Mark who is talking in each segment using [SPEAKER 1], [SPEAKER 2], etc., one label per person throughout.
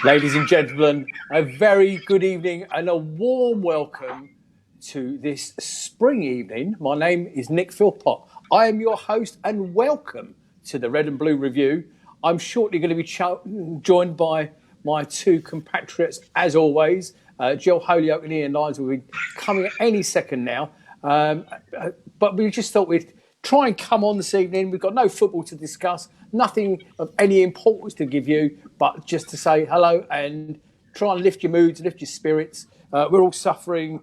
[SPEAKER 1] Ladies and gentlemen, a very good evening and a warm welcome to this spring evening. My name is Nick Philpott. I am your host and welcome to the Red and Blue Review. I'm shortly going to be joined by my two compatriots, as always. Jel Holyoke and Ian Lyons will be coming any second now. But we just thought we'd try and come on this evening. We've got no football to discuss, nothing of any importance to give you, but just to say hello and try and lift your moods, lift your spirits. We're all suffering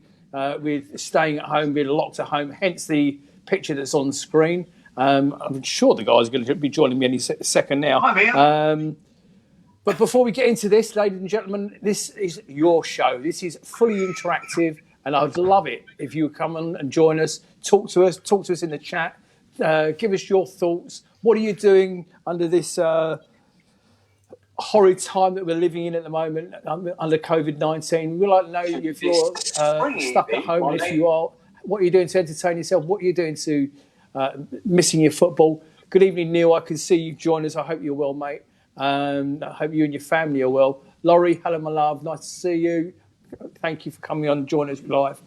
[SPEAKER 1] with staying at home, being locked at home, hence the picture that's on the screen. I'm sure the guys are going to be joining me any second now.
[SPEAKER 2] Hi, Mia.
[SPEAKER 1] But before we get into this, ladies and gentlemen, this is your show. This is fully interactive, and I'd love it if you would come on and join us, talk to us in the chat, give us your thoughts. What are you doing under this horrid time that we're living in at the moment under COVID-19? We'd like to know if you're stuck at home, and if you are, what are you doing to entertain yourself? What are you doing to missing your football? Good evening, Neil. I can see you've joined us. I hope you're well, mate. I hope you and your family are well. Laurie, hello, my love. Nice to see you. Thank you for coming on and joining us live.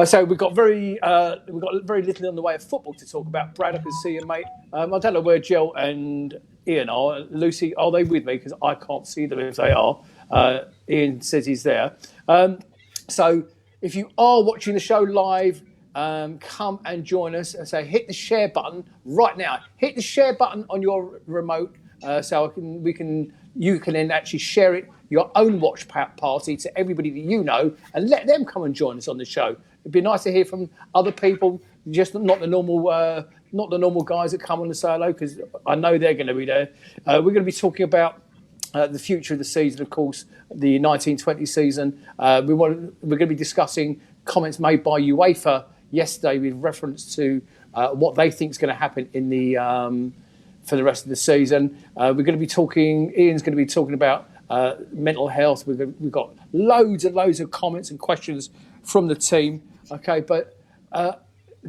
[SPEAKER 1] So we've got very little on the way of football to talk about. Brad, I can see you, mate. I don't know where Jel and Ian are. Lucy, are they with me? Because I can't see them if they are. Ian says he's there. So if you are watching the show live, come and join us. So hit the share button right now. Hit the share button on your remote. So you can then actually share it, your own watch party, to everybody that you know, and let them come and join us on the show. It'd be nice to hear from other people, just not the normal guys that come on to say hello, because I know they're going to be there. We're going to be talking about the future of the season, of course, the 1920 season. We're going to be discussing comments made by UEFA yesterday with reference to what they think is going to happen in the for the rest of the season. We're going to be talking. Ian's going to be talking about mental health. We've got loads and loads of comments and questions from the team. Okay, but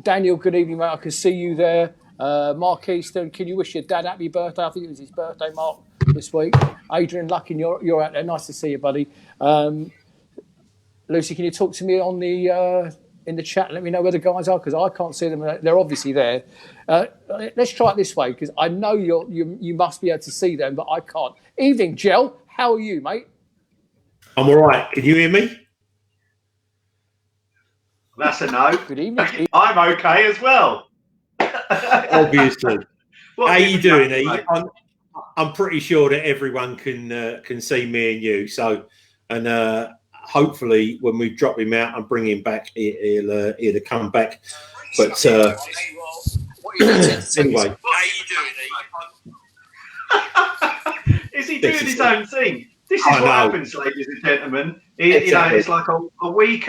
[SPEAKER 1] Daniel, good evening, mate. I can see you there. Mark Easton, can you wish your dad happy birthday? I think it was his birthday, Mark, this week. Adrian Luckin, you're out there. Nice to see you, buddy. Lucy, can you talk to me on the in the chat? Let me know where the guys are, because I can't see them. They're obviously there. Let's try it this way, because I know you must be able to see them, but I can't. Evening, Jel. How are you, mate?
[SPEAKER 3] I'm all right. Can you hear me?
[SPEAKER 2] That's a no.
[SPEAKER 1] Good evening.
[SPEAKER 2] I'm okay as well.
[SPEAKER 3] Obviously. How are you doing, E? I'm pretty sure that everyone can see me and you. So, and hopefully, when we drop him out and bring him back, he'll come back. But anyway,
[SPEAKER 2] how are you doing, E? Is he doing his own thing? This is what happens, ladies and gentlemen. You know, it's like a week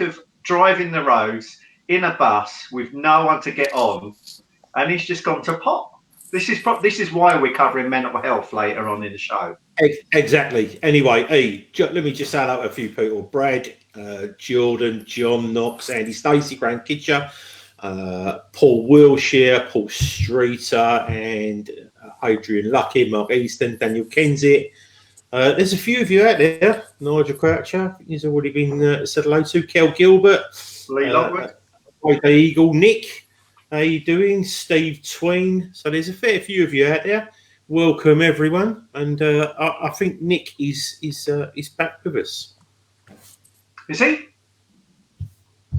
[SPEAKER 2] of driving the roads in a bus with no one to get on, and he's just gone to pot. This is why we're covering mental health later on in the show.
[SPEAKER 3] Exactly. Anyway, E, let me just say hello to a few people: Brad, Jordan, John Knox, Andy Stacey, Grant Kitcher, Paul Wilshire, Paul Streeter, and Adrian Lucky, Mark Easton, Daniel Kensit. There's a few of you out there. Nigel Croucher, he's already been said hello to. Kel Gilbert,
[SPEAKER 2] Lee Lockwood,
[SPEAKER 3] Eagle, Nick. How you doing? Steve Tween. So there's a fair few of you out there. Welcome everyone, and I think Nick is back with us.
[SPEAKER 2] Is he?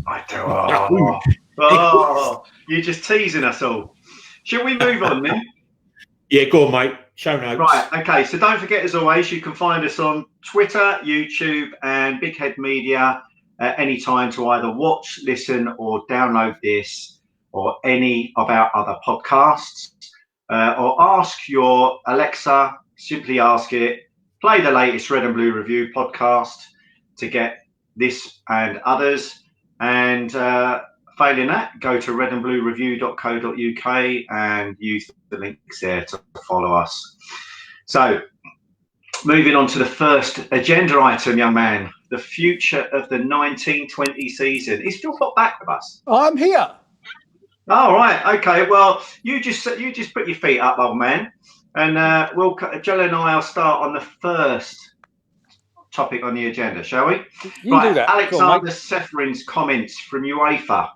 [SPEAKER 2] I don't. Oh, you're just teasing us all. Shall we move on then?
[SPEAKER 3] Yeah, go on, mate. Show notes.
[SPEAKER 2] Right, okay. So don't forget, as always, you can find us on Twitter, YouTube, and Big Head Media at any time to either watch, listen, or download this or any of our other podcasts. Or ask your Alexa, simply ask it, play the latest Red and Blue Review podcast to get this and others. And failing that, go to redandbluereview.co.uk and use the links there to follow us. So, moving on to the first agenda item, young man, the future of the 1920 season. Is Phil back with us?
[SPEAKER 1] I'm here.
[SPEAKER 2] Oh, right. Okay. Well, you just put your feet up, old man, and Jel and I will start on the first topic on the agenda, shall we?
[SPEAKER 1] You do that.
[SPEAKER 2] Alexander Seferin's comments from UEFA.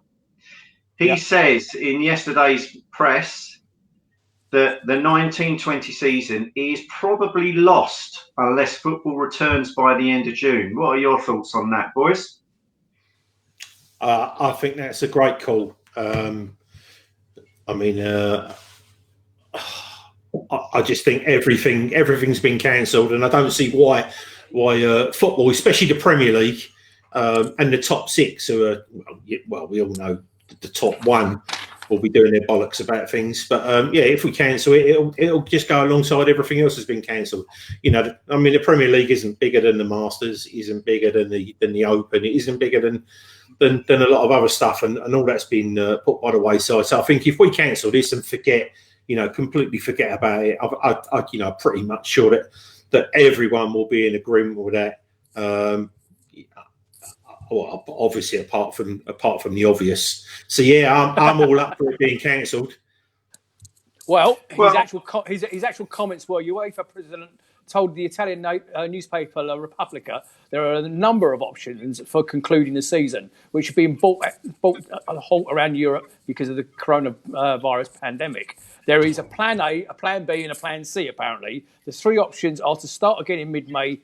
[SPEAKER 2] He says in yesterday's press that the 1920 season is probably lost unless football returns by the end of June. What are your thoughts on that, boys?
[SPEAKER 3] I think that's a great call. I just think everything's been cancelled, and I don't see why football, especially the Premier League and the top six, who are we all know the top one will be doing their bollocks about things. But if we cancel it, it'll just go alongside everything else has been cancelled. The Premier League isn't bigger than the Masters, isn't bigger than the Open, it isn't bigger than a lot of other stuff, and all that's been put by the wayside. So I think if we cancel this and forget, completely forget about it, I'm pretty much sure that everyone will be in agreement with that. Obviously, apart from the obvious. So I'm all up for it being cancelled.
[SPEAKER 1] Well, his actual comments were: UEFA president told the Italian newspaper La Repubblica there are a number of options for concluding the season, which have been brought a halt around Europe because of the coronavirus pandemic. There is a plan A, a plan B, and a plan C, apparently. The three options are to start again in mid-May,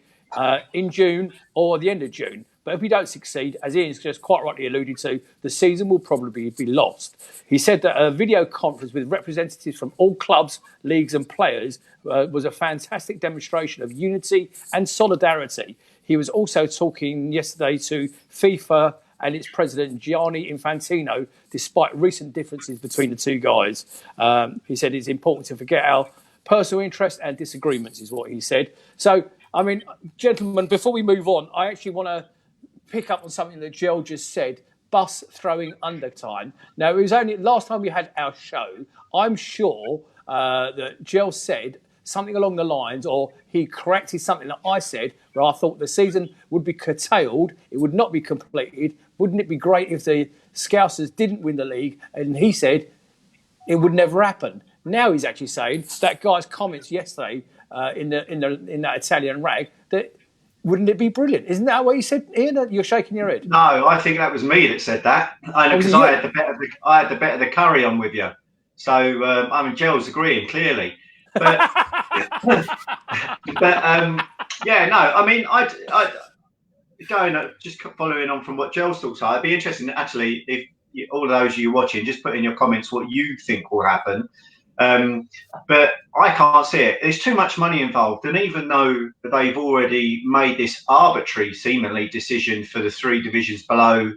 [SPEAKER 1] in June, or the end of June. But if we don't succeed, as Ian's just quite rightly alluded to, the season will probably be lost. He said that a video conference with representatives from all clubs, leagues and players was a fantastic demonstration of unity and solidarity. He was also talking yesterday to FIFA and its president, Gianni Infantino, despite recent differences between the two guys. He said it's important to forget our personal interests and disagreements, is what he said. So, gentlemen, before we move on, I actually want to pick up on something that Jel just said, bus throwing under time. Now, it was only last time we had our show, I'm sure that Jel said something along the lines, or he corrected something that I said, where I thought the season would be curtailed, it would not be completed. Wouldn't it be great if the Scousers didn't win the league? And he said it would never happen. Now he's actually saying that guy's comments yesterday in that Italian rag, that wouldn't it be brilliant? Isn't that what you said, Ian? You're shaking your head.
[SPEAKER 2] No, I think that was me that said that. Because I had the bet of the curry on with you. So Gel's agreeing clearly. But just following on from what Gel's thoughts are, it'd be interesting actually if all of those of you watching just put in your comments what you think will happen. But I can't see it. There's too much money involved, and even though they've already made this arbitrary, seemingly decision for the three divisions below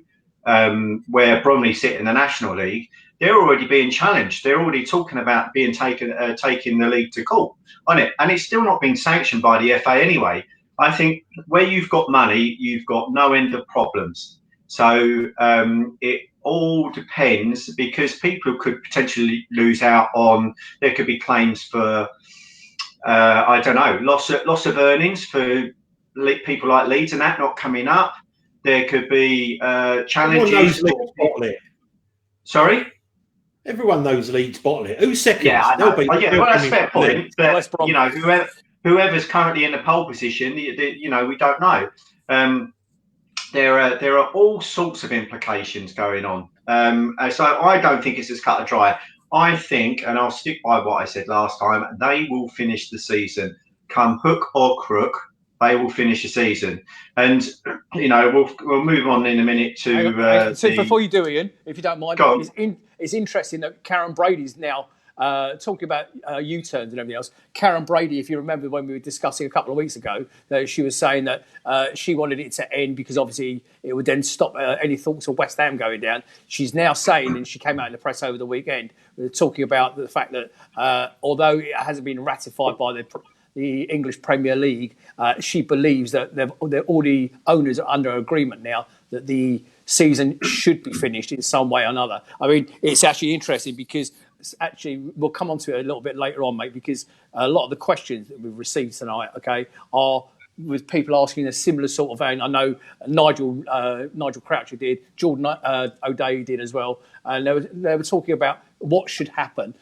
[SPEAKER 2] where Bromley sit in the National League, they're already being challenged. They're already talking about being taking the league to court on it, and it's still not been sanctioned by the FA anyway. I think where you've got money, you've got no end of problems. So it all depends, because people could potentially lose out on. There could be claims for loss of earnings for people like Leeds and that not coming up. There could be challenges. Sorry.
[SPEAKER 3] Everyone knows Leeds bottle it. Who's second?
[SPEAKER 2] Yeah, I know. That's a fair point. But whoever's currently in the pole position, we don't know. There are all sorts of implications going on. So I don't think it's as cut and dry. I think, and I'll stick by what I said last time, they will finish the season. Come hook or crook, they will finish the season. And, we'll move on in a minute to...
[SPEAKER 1] So before you do, Ian, if you don't mind, it's interesting that Karen Brady's now talking about U-turns and everything else. Karen Brady, if you remember when we were discussing a couple of weeks ago, that she was saying that she wanted it to end because obviously it would then stop any thoughts of West Ham going down. She's now saying, and she came out in the press over the weekend, talking about the fact that although it hasn't been ratified by the English Premier League, she believes that all the owners are under agreement now that the season should be finished in some way or another. I mean, it's actually interesting because we'll come on to it a little bit later on, mate, because a lot of the questions that we've received tonight, are with people asking a similar sort of vein. I know Nigel Croucher did, Jordan O'Day did as well, and they were talking about what should happen.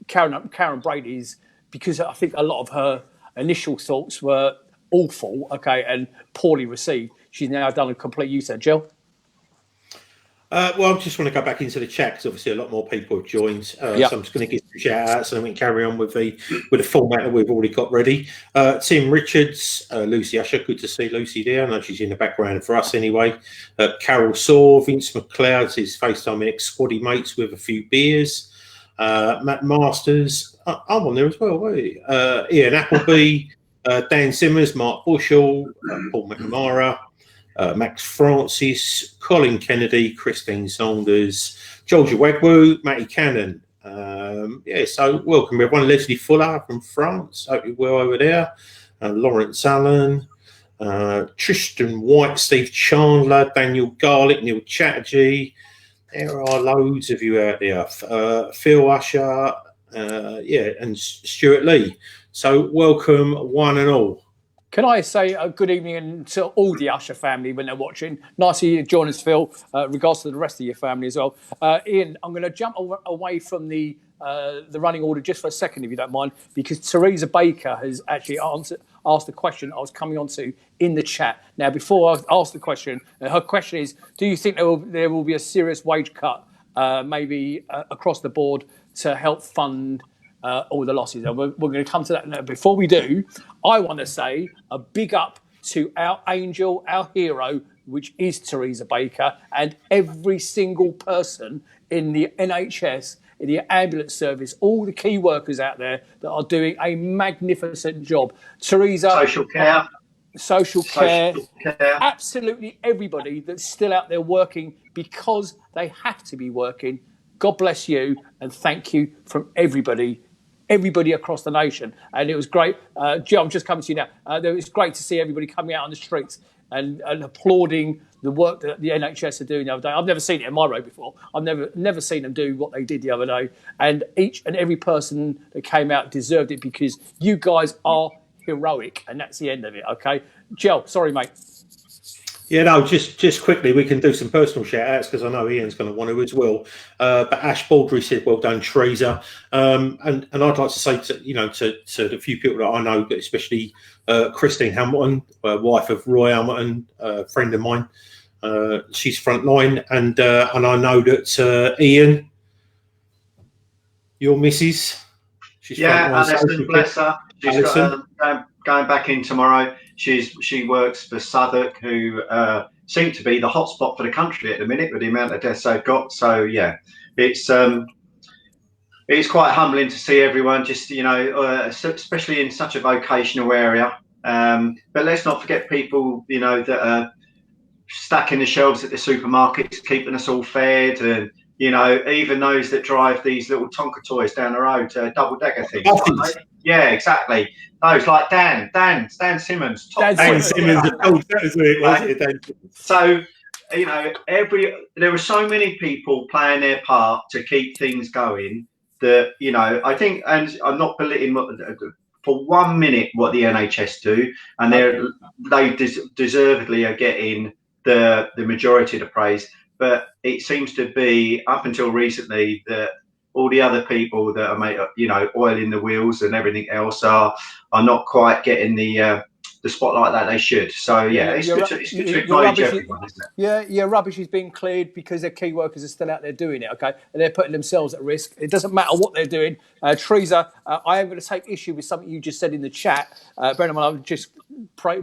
[SPEAKER 1] Karen Brady's, because I think a lot of her initial thoughts were awful, okay, and poorly received, she's now done a complete U-turn. Jel?
[SPEAKER 3] Well, I just want to go back into the chat because obviously a lot more people have joined. So I'm just going to give some shout outs and then we can carry on with the format that we've already got ready. Tim Richards, Lucy Usher, good to see Lucy there. I know she's in the background for us anyway. Carol Saw, Vince McLeod, his FaceTime ex-squaddy mates with a few beers. Matt Masters, I'm on there as well. Ian Appleby, Dan Simmers, Mark Bushell, Paul McNamara. Max Francis, Colin Kennedy, Christine Saunders, Georgia Wegwu, Matty Cannon. So welcome everyone. Leslie Fuller from France. Hope you're well over there. Lawrence Allen, Tristan White, Steve Chandler, Daniel Garlick, Neil Chatterjee. There are loads of you out there. Phil Usher, and Stuart Lee. So welcome one and all.
[SPEAKER 1] Can I say a good evening to all the Usher family when they're watching? Nice to join us, Phil. Regards to the rest of your family as well. Ian, I'm going to jump away from the running order just for a second, if you don't mind, because Teresa Baker has actually asked the question I was coming on to in the chat. Now, before I ask the question, her question is, do you think there will be a serious wage cut, maybe across the board, to help fund all the losses? And we're going to come to that now. Before we do, I want to say a big up to our angel, our hero, which is Teresa Baker, and every single person in the NHS, in the ambulance service, all the key workers out there that are doing a magnificent job. Teresa. Social care, absolutely everybody that's still out there working because they have to be working. God bless you and thank you from everybody across the nation. And it was great. Jel, I'm just coming to you now. It was great to see everybody coming out on the streets and applauding the work that the NHS are doing the other day. I've never seen it in my road before. I've never seen them do what they did the other day. And each and every person that came out deserved it because you guys are heroic. And that's the end of it, okay? Jel, sorry, mate.
[SPEAKER 3] Yeah, no, just quickly, we can do some personal shout outs because I know Ian's going to want to as well. But Ash Baldry said, well done, Teresa. And I'd like to say to the few people that I know, especially Christine Hamilton, wife of Roy Hamilton, friend of mine. She's frontline. And I know that Ian, your missus, she's frontline.
[SPEAKER 2] Alison, bless her. She's got going back in tomorrow. She works for Southwark, who seem to be the hotspot for the country at the minute with the amount of deaths they've got. So yeah, it's quite humbling to see everyone just especially in such a vocational area. But let's not forget people that are stacking the shelves at the supermarkets, keeping us all fed, and even those that drive these little Tonka toys down the road, double decker things. Right? Yeah, exactly. Those like Dan Simmons.
[SPEAKER 3] Dan Simmons.
[SPEAKER 2] So, there were so many people playing their part to keep things going that, I think, and I'm not belittling for 1 minute what the NHS do, and they deservedly are getting the majority of the praise. But it seems to be, up until recently, that all the other people that are oiling the wheels and everything else are not quite getting the spotlight that they should. So yeah, it's good to acknowledge everyone, isn't it?
[SPEAKER 1] Yeah, your rubbish is being cleared because their key workers are still out there doing it, okay? And they're putting themselves at risk. It doesn't matter what they're doing. Teresa, I am going to take issue with something you just said in the chat. Brendan,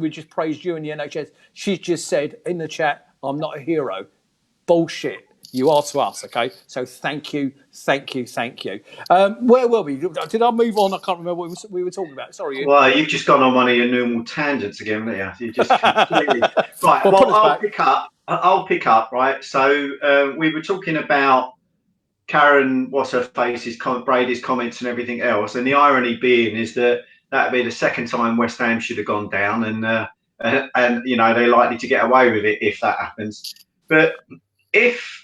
[SPEAKER 1] we just praised you and the NHS. She just said in the chat, I'm not a hero. Bullshit. You are to us, okay? So thank you. Where were we? Did I move on? I can't remember what we were talking about. Sorry, Ian.
[SPEAKER 2] Well, you've just gone on one of your normal tangents again, haven't you? You just completely... Right, well, I'll pick up, right? So we were talking about Karen, what's-her-face's, Brady's comments and everything else. And the irony being is that would be the second time West Ham should have gone down. And they're likely to get away with it if that happens. But if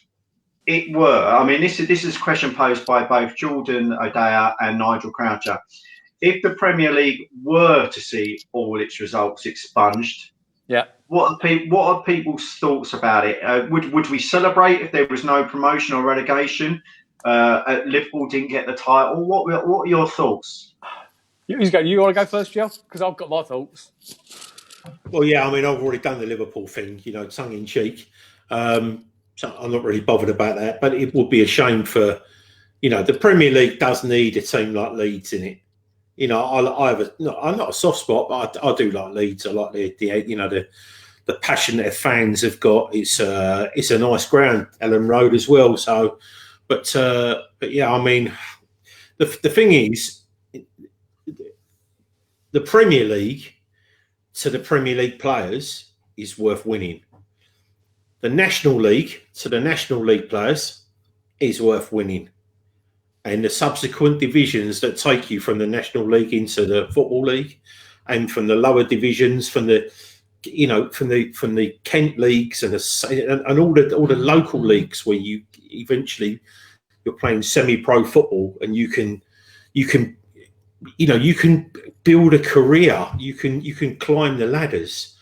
[SPEAKER 2] it were, I mean, this is a question posed by both Jordan O'Dea and Nigel Croucher. If the Premier League were to see all its results expunged, what are people's thoughts about it? Would we celebrate if there was no promotion or relegation? Liverpool didn't get the title. What are your thoughts?
[SPEAKER 1] You want to go first, Jel? Because I've got my thoughts.
[SPEAKER 3] Well, yeah, I mean, I've already done the Liverpool thing, tongue in cheek. So I'm not really bothered about that, but it would be a shame for, the Premier League does need a team like Leeds in it. I'm not a soft spot, but I do like Leeds. I like the passion that fans have got. It's a nice ground, Ellen Road as well. So, but yeah, I mean, the thing is, the Premier League to the Premier League players is worth winning. The National League to the National League players is worth winning. And the subsequent divisions that take you from the National League into the Football League, and from the lower divisions, from the Kent leagues and all the local leagues where you're playing semi-pro football, and you can build a career. You can climb the ladders.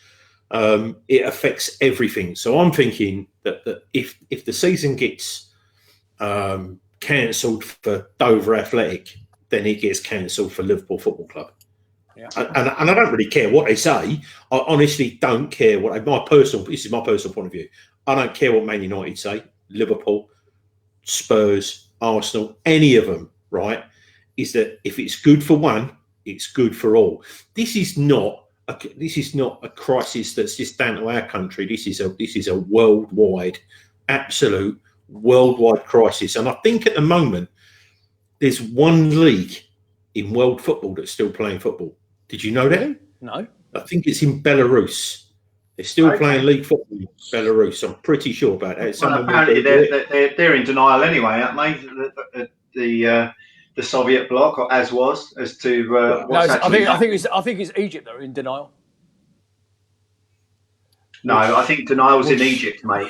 [SPEAKER 3] It affects everything. So I'm thinking that if the season gets cancelled for Dover Athletic, then it gets cancelled for Liverpool Football Club. Yeah. And I don't really care what they say. I honestly don't care this is my personal point of view. I don't care what Man United say, Liverpool, Spurs, Arsenal, any of them, right? Is that if it's good for one, it's good for all. This is not a crisis that's just down to our country. This is a worldwide, absolute worldwide crisis. And I think at the moment there's one league in world football that's still playing football. Did you know that?
[SPEAKER 1] No.
[SPEAKER 3] I think it's in Belarus. They're still playing league football in Belarus. I'm pretty sure about that.
[SPEAKER 2] Well, apparently they're in denial anyway, aren't they? The Soviet bloc, or as to what's actually.
[SPEAKER 1] I think it's Egypt that are in denial.
[SPEAKER 2] No, I think denial's in Egypt, mate.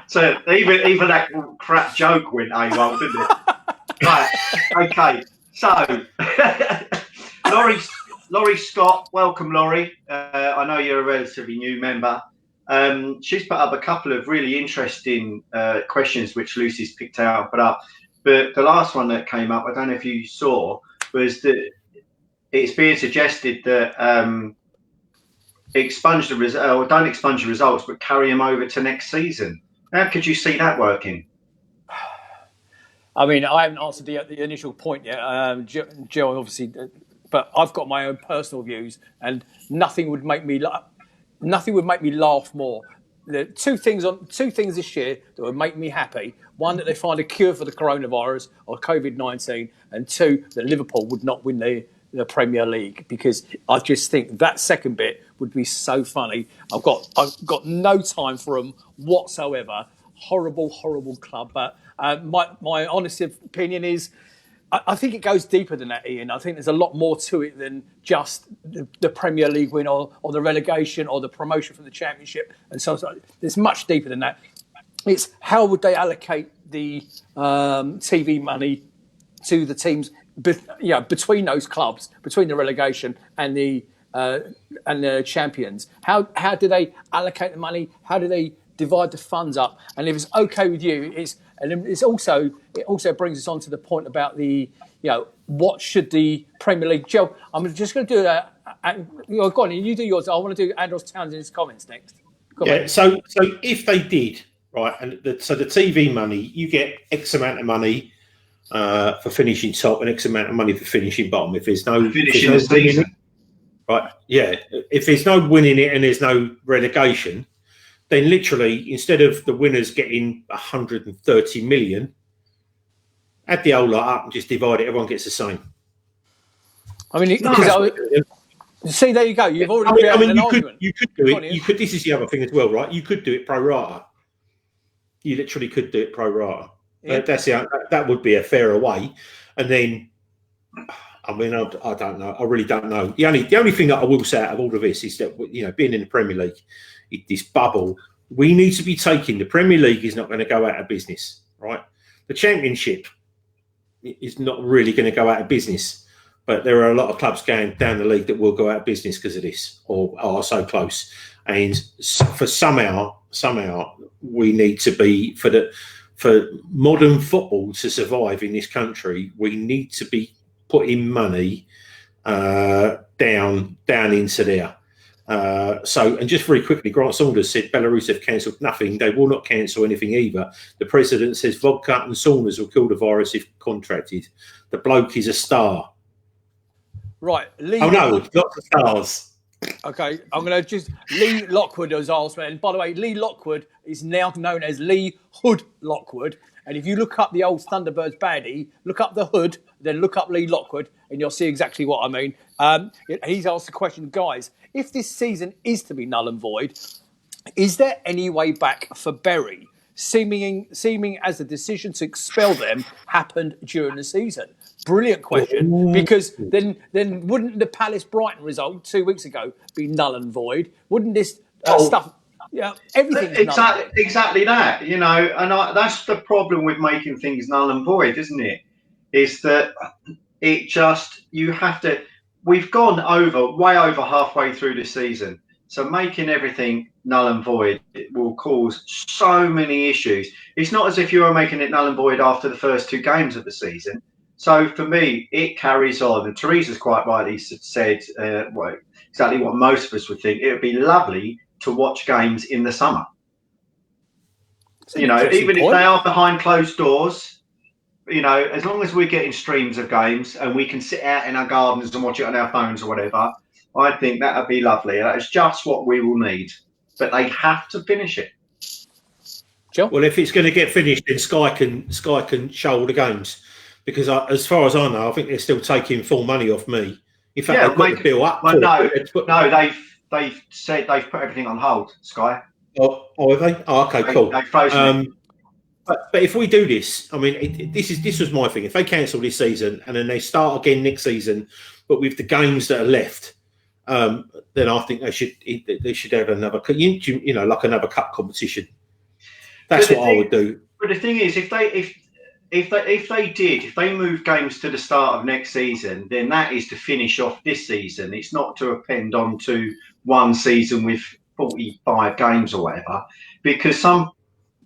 [SPEAKER 2] So even that crap joke went AWOL, didn't it? Right. Okay. So, Laurie Scott, welcome, Laurie. I know you're a relatively new member. She's put up a couple of really interesting questions which Lucy's picked out and put up. But the last one that came up, I don't know if you saw, was that it's being suggested that don't expunge the results, but carry them over to next season. How could you see that working?
[SPEAKER 1] I mean, I haven't answered the initial point yet. Jel, obviously, but I've got my own personal views, and nothing would make me laugh more. The two things this year that would make me happy: one, that they find a cure for the coronavirus or COVID-19, and two, that Liverpool would not win the Premier League, because I just think that second bit would be so funny. I've got no time for them whatsoever. Horrible club. But my honest opinion is, I think it goes deeper than that, Ian. I think there's a lot more to it than just the Premier League win or the relegation or the promotion from the Championship. And so there's much deeper than that. It's how would they allocate the TV money to the teams, between those clubs, between the relegation and the champions. How do they allocate the money? How do they divide the funds up? And if it's okay with you, it also brings us on to the point about what should the Premier League. Jel, I'm just going to do that. Go on, you do yours. I want to do Andros Townsend's comments next.
[SPEAKER 3] So if they did, right, and so the TV money, you get X amount of money for finishing top and X amount of money for finishing bottom. If there's no
[SPEAKER 2] finishing the season,
[SPEAKER 3] right? Yeah, if there's no winning it and there's no relegation, then literally, instead of the winners getting 130 million, add the whole lot up and just divide it. Everyone gets the same.
[SPEAKER 1] I mean, see, there you go. You've already created an argument.
[SPEAKER 3] You could do it. You could. This is the other thing as well, right? You could do it pro rata. You literally could do it pro rata. Yeah. That would be a fairer way. And then, I mean, I don't know. I really don't know. The only thing that I will say out of all of this is that, being in the Premier League, this bubble, we need to be taking. The Premier League is not going to go out of business, right? The Championship is not really going to go out of business, but there are a lot of clubs going down the league that will go out of business because of this, or are so close. And for somehow we need to be for modern football to survive in this country. We need to be putting money down into there. And just very quickly, Grant Saunders said Belarus have cancelled nothing. They will not cancel anything either. The president says vodka and saunas will kill the virus if contracted. The bloke is a star.
[SPEAKER 1] Right. Lee,
[SPEAKER 3] oh no, lots of stars.
[SPEAKER 1] Okay, I'm going to just... Lee Lockwood has asked me, and by the way, Lee Lockwood is now known as Lee Hood Lockwood. And if you look up the old Thunderbirds baddie, look up the hood, then look up Lee Lockwood, and you'll see exactly what I mean. He's asked the question, guys, if this season is to be null and void, is there any way back for Bury, seeming as the decision to expel them happened during the season? Brilliant question, because then wouldn't the Palace Brighton result 2 weeks ago be null and void? Wouldn't this stuff? Yeah, everything's
[SPEAKER 2] exactly that. You know, and that's the problem with making things null and void, isn't it? Is that it just you have to. We've gone way over halfway through the season, so making everything null and void will cause so many issues. It's not as if you were making it null and void after the first 2 games of the season. So for me, it carries on. And Teresa's quite rightly said exactly what most of us would think. It would be lovely to watch games in the summer. You know, even if they are behind closed doors, you know, as long as we're getting streams of games and we can sit out in our gardens and watch it on our phones or whatever, I think that would be lovely. That's just what we will need. But they have to finish it.
[SPEAKER 1] Joe?
[SPEAKER 3] Well, if it's going to get finished, then Sky can show all the games. Because as far as I know, I think they're still taking full money off me. In fact, they've got the bill up.
[SPEAKER 2] Well, they've said they've put everything on hold, Sky.
[SPEAKER 3] Oh, have they? Oh, okay, cool.
[SPEAKER 2] They've frozen it.
[SPEAKER 3] But if we do this, I mean, this was my thing. If they cancel this season and then they start again next season, but with the games that are left, then I think they should have another, you know, like another cup competition. That's what I would do.
[SPEAKER 2] But the thing is, if they move games to the start of next season, then that is to finish off this season. It's not to append on to one season with 45 games or whatever, because some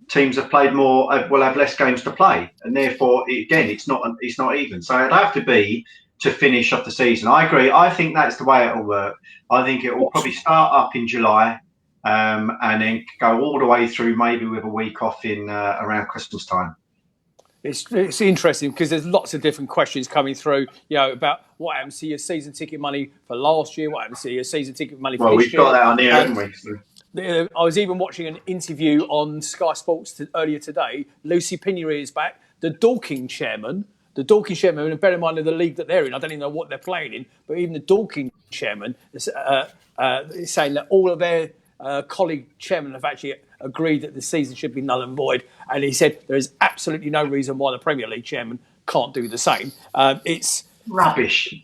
[SPEAKER 2] teams have played more, will have less games to play, and therefore, again, it's not even. So it'd have to be to finish off the season. I agree. I think that's the way it'll work. I think it will probably start up in July, and then go all the way through, maybe with a week off in around Christmas time.
[SPEAKER 1] It's interesting because there's lots of different questions coming through, you know, about what happens to your season ticket money for last year, what happens to your season ticket money for this year.
[SPEAKER 2] Well, we've got that on here, haven't we? So.
[SPEAKER 1] I was even watching an interview on Sky Sports earlier today. Lucy Pigneri is back. The Dorking chairman, and bear in mind of the league that they're in, I don't even know what they're playing in, but even the Dorking chairman is saying that all of their colleague chairmen have actually agreed that the season should be null and void. And he said there is absolutely no reason why the Premier League chairman can't do the same. It's
[SPEAKER 2] rubbish.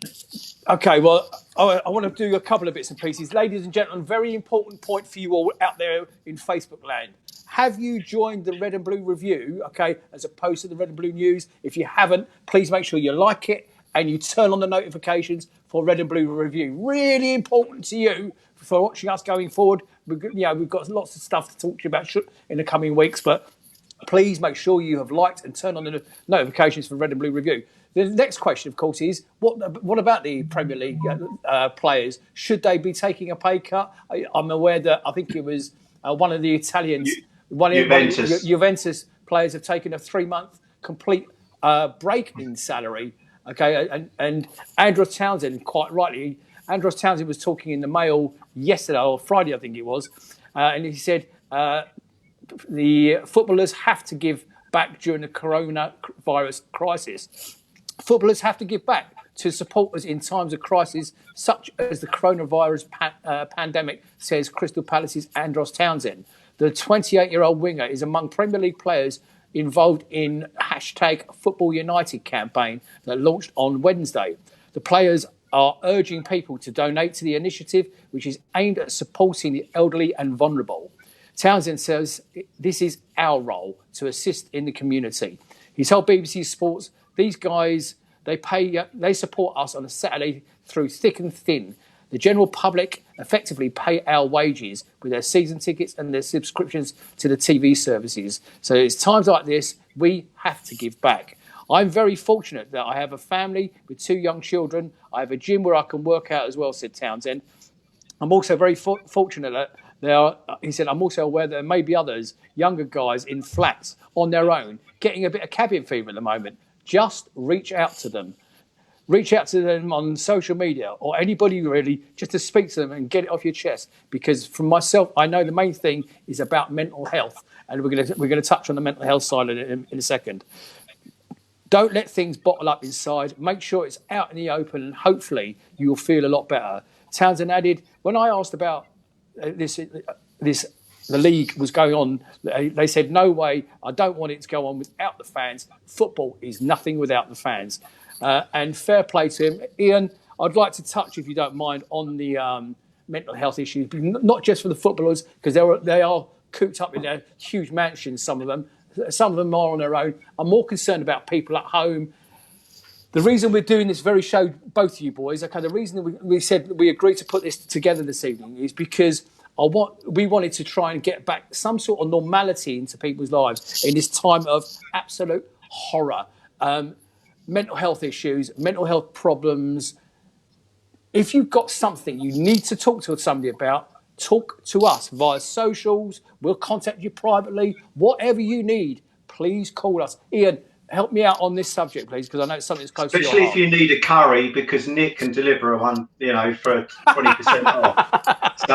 [SPEAKER 1] Okay, well, I want to do a couple of bits and pieces. Ladies and gentlemen, very important point for you all out there in Facebook land. Have you joined the Red and Blue Review, okay, as opposed to the Red and Blue News? If you haven't, please make sure you like it and you turn on the notifications for Red and Blue Review. Really important to you for watching us going forward. We've got lots of stuff to talk to you about in the coming weeks, but please make sure you have liked and turned on the notifications for Red and Blue Review. The next question, of course, is what about the Premier League players? Should they be taking a pay cut? I'm aware that I think it was one of the Italians, Juventus players have taken a 3-month complete break in salary. Okay, and Andros Townsend, quite rightly, Andros Townsend was talking in the Mail yesterday or Friday, I think it was, and he said the footballers have to give back during the coronavirus crisis. Footballers have to give back to supporters in times of crisis, such as the coronavirus pandemic, says Crystal Palace's Andros Townsend. The 28-year-old winger is among Premier League players involved in #FootballUnited campaign that launched on Wednesday. The players are urging people to donate to the initiative, which is aimed at supporting the elderly and vulnerable. Townsend says, "This is our role to assist in the community." He told BBC Sports, "These guys, they support us on a Saturday through thick and thin. The general public effectively pay our wages with their season tickets and their subscriptions to the TV services. So it's times like this, we have to give back. I'm very fortunate that I have a family with 2 young children. I have a gym where I can work out as well, said Townsend. I'm also very fortunate that he said, I'm also aware that there may be others, younger guys in flats on their own, getting a bit of cabin fever at the moment. Just reach out to them. Reach out to them on social media or anybody really, just to speak to them and get it off your chest. Because from myself, I know the main thing is about mental health, and we're going to touch on the mental health side in a second. Don't let things bottle up inside. Make sure it's out in the open, and hopefully you'll feel a lot better. Townsend added, when I asked about the league was going on, they said, no way, I don't want it to go on without the fans. Football is nothing without the fans. And fair play to him. Ian, I'd like to touch, if you don't mind, on the mental health issues, not just for the footballers, because they are cooped up in their huge mansions, some of them. Some of them are on their own. I'm more concerned about people at home. The reason we're doing this very show, both of you boys, okay, the reason that we said we agreed to put this together this evening is because we wanted to try and get back some sort of normality into people's lives in this time of absolute horror. Mental health issues, mental health problems. If you've got something you need to talk to somebody about, talk to us via socials. We'll contact you privately. Whatever you need, please call us. Ian, help me out on this subject, please, because I know it's something that's close to your heart.
[SPEAKER 2] Especially if you need a curry, because Nick can deliver one, for 20% off. So,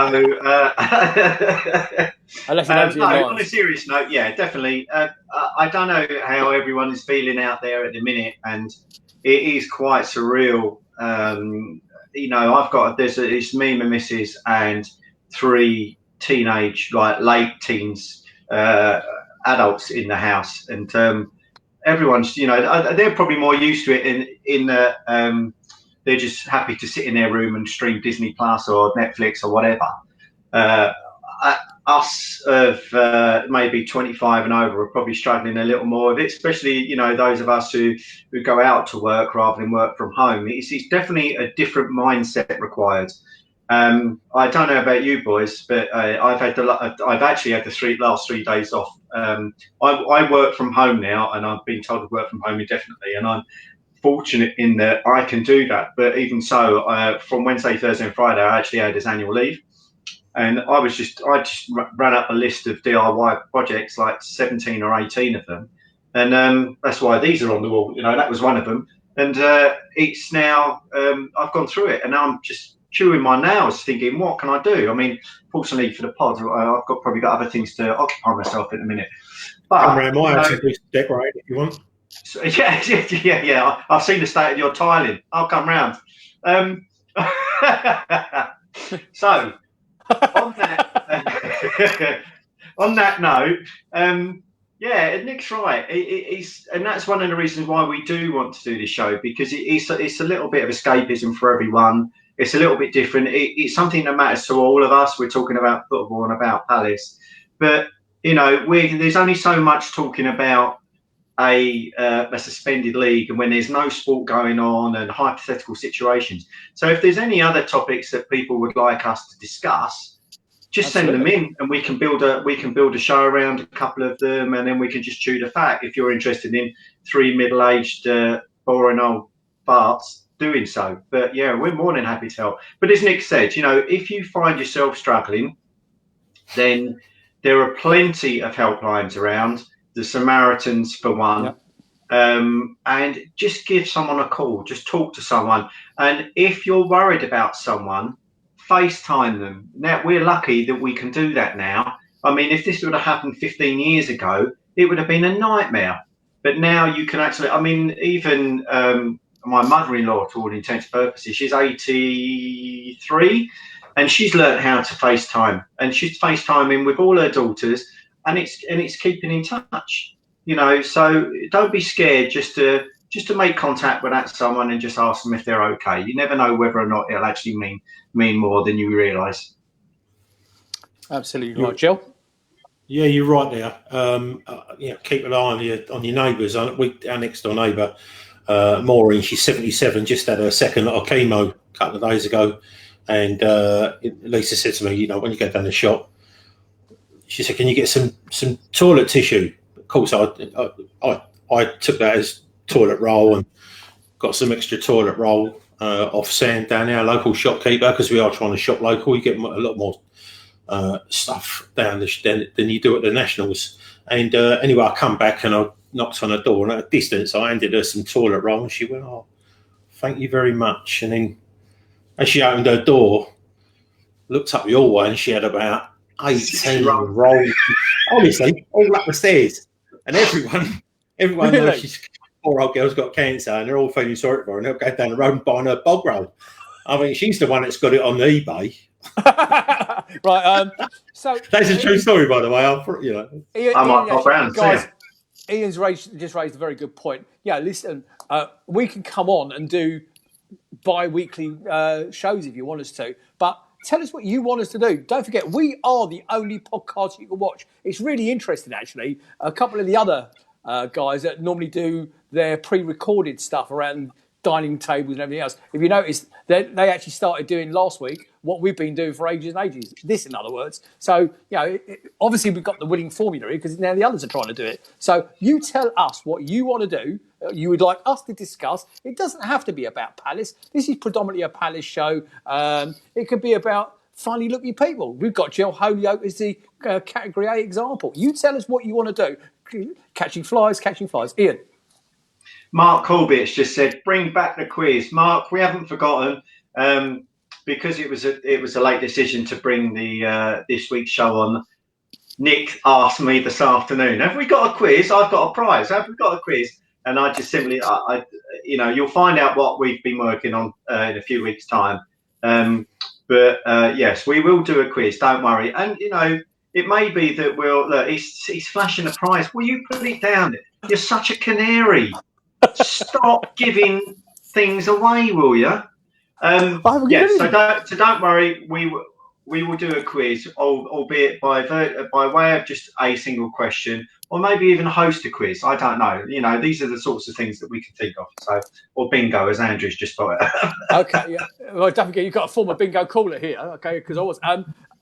[SPEAKER 2] on a serious note, yeah, definitely. I don't know how everyone is feeling out there at the minute, and it is quite surreal. It's me, my missus, and 3 teenage, late teens, adults in the house, and everyone's, they're probably more used to it in that they're just happy to sit in their room and stream Disney Plus or Netflix or whatever. Us of maybe 25 and over are probably struggling a little more with it, especially, those of us who go out to work rather than work from home. It's definitely a different mindset required. I don't know about you boys, but I've actually had the last 3 days off. I work from home now, and I've been told to work from home indefinitely, and I'm fortunate in that I can do that. But even so, from Wednesday, Thursday, and Friday, I actually had this annual leave, and I just ran up a list of DIY projects, like 17 or 18 of them, and that's why these are on the wall. That was one of them, and it's now I've gone through it, and now I'm just chewing my nails, thinking, what can I do? I mean, fortunately for the pod, I've probably got other things to occupy myself in a minute. But
[SPEAKER 3] come around my house and decorate if you want.
[SPEAKER 2] So, yeah. I've seen the state of your tiling. I'll come round. So, on that note, yeah, Nick's right. And that's one of the reasons why we do want to do this show, because it's a little bit of escapism for everyone. It's a little bit different. It's something that matters to all of us. We're talking about football and about Palace, but there's only so much talking about a suspended league and when there's no sport going on and hypothetical situations. So if there's any other topics that people would like us to discuss, just send them in, and we can build a show around a couple of them, and then we can just chew the fat. If you're interested in 3 middle-aged boring old farts doing so, but yeah, we're more than happy to help. But as Nick said, if you find yourself struggling, then there are plenty of helplines around. The Samaritans, for one. Yep. And just give someone a call. Just talk to someone. And if you're worried about someone, FaceTime them. Now, we're lucky that we can do that now. I mean, if this would have happened 15 years ago, it would have been a nightmare. But now you can actually, even my mother-in-law, to all intents and purposes, she's 83, and she's learned how to FaceTime. And she's FaceTiming with all her daughters, and it's keeping in touch. So don't be scared just to make contact with that someone and just ask them if they're okay. You never know whether or not it'll actually mean more than you realise.
[SPEAKER 1] Absolutely right, Jel.
[SPEAKER 3] Yeah, you're right there. Keep an eye on your neighbours. Our next door neighbour, Maureen, she's 77, just had her second lot of chemo a couple of days ago, and Lisa said to me, when you go down the shop, she said, "Can you get some toilet tissue?" Of course, I took that as toilet roll and got some extra toilet roll off Sam down our local shopkeeper, because we are trying to shop local. You get a lot more stuff down than you do at the Nationals. And anyway, I come back and I knocked on her door, and at a distance I handed her some toilet roll, and she went, "Oh, thank you very much." And then as she opened her door, looked up the hallway, and she had about 18 rolls, honestly, all up the stairs. And everyone
[SPEAKER 1] Really?
[SPEAKER 3] knows she's poor old girl's got cancer, and they're all feeling sorry for her, and they'll go down the road and buy her bog roll. I mean, she's the one that's got it on eBay.
[SPEAKER 1] Right. So
[SPEAKER 3] that's a true story, by the way.
[SPEAKER 2] I might pop around,
[SPEAKER 1] guys. Ian's just raised a very good point. Yeah, listen, we can come on and do bi-weekly shows if you want us to, but tell us what you want us to do. Don't forget, we are the only podcast you can watch. It's really interesting, actually. A couple of the other guys that normally do their pre-recorded stuff around dining tables and everything else. If you notice, they actually started doing last week what we've been doing for ages and ages. This, in other words. So, obviously we've got the winning formula here because now the others are trying to do it. So you tell us what you want to do, you would like us to discuss. It doesn't have to be about Palace. This is predominantly a Palace show. It could be about funny looking people. We've got Jel Holyoke as the category A example. You tell us what you want to do. Catching flies. Ian.
[SPEAKER 2] Mark Corbett just said, "Bring back the quiz." Mark, we haven't forgotten, because it was a late decision to bring the this week's show on. Nick asked me this afternoon, "Have we got a quiz? I've got a prize. Have we got a quiz?" And I just simply, you'll find out what we've been working on in a few weeks' time. But yes, we will do a quiz. Don't worry. And it may be that look. He's flashing a prize. Will you put it down? You're such a canary. Stop giving things away, will you? Yes. So don't worry. We will do a quiz, albeit by way of just a single question, or maybe even host a quiz. I don't know. These are the sorts of things that we can think of. So, or bingo, as Andrew's just put it.
[SPEAKER 1] Okay. Yeah. Well, don't forget you've got a former bingo caller here. Okay, because I was.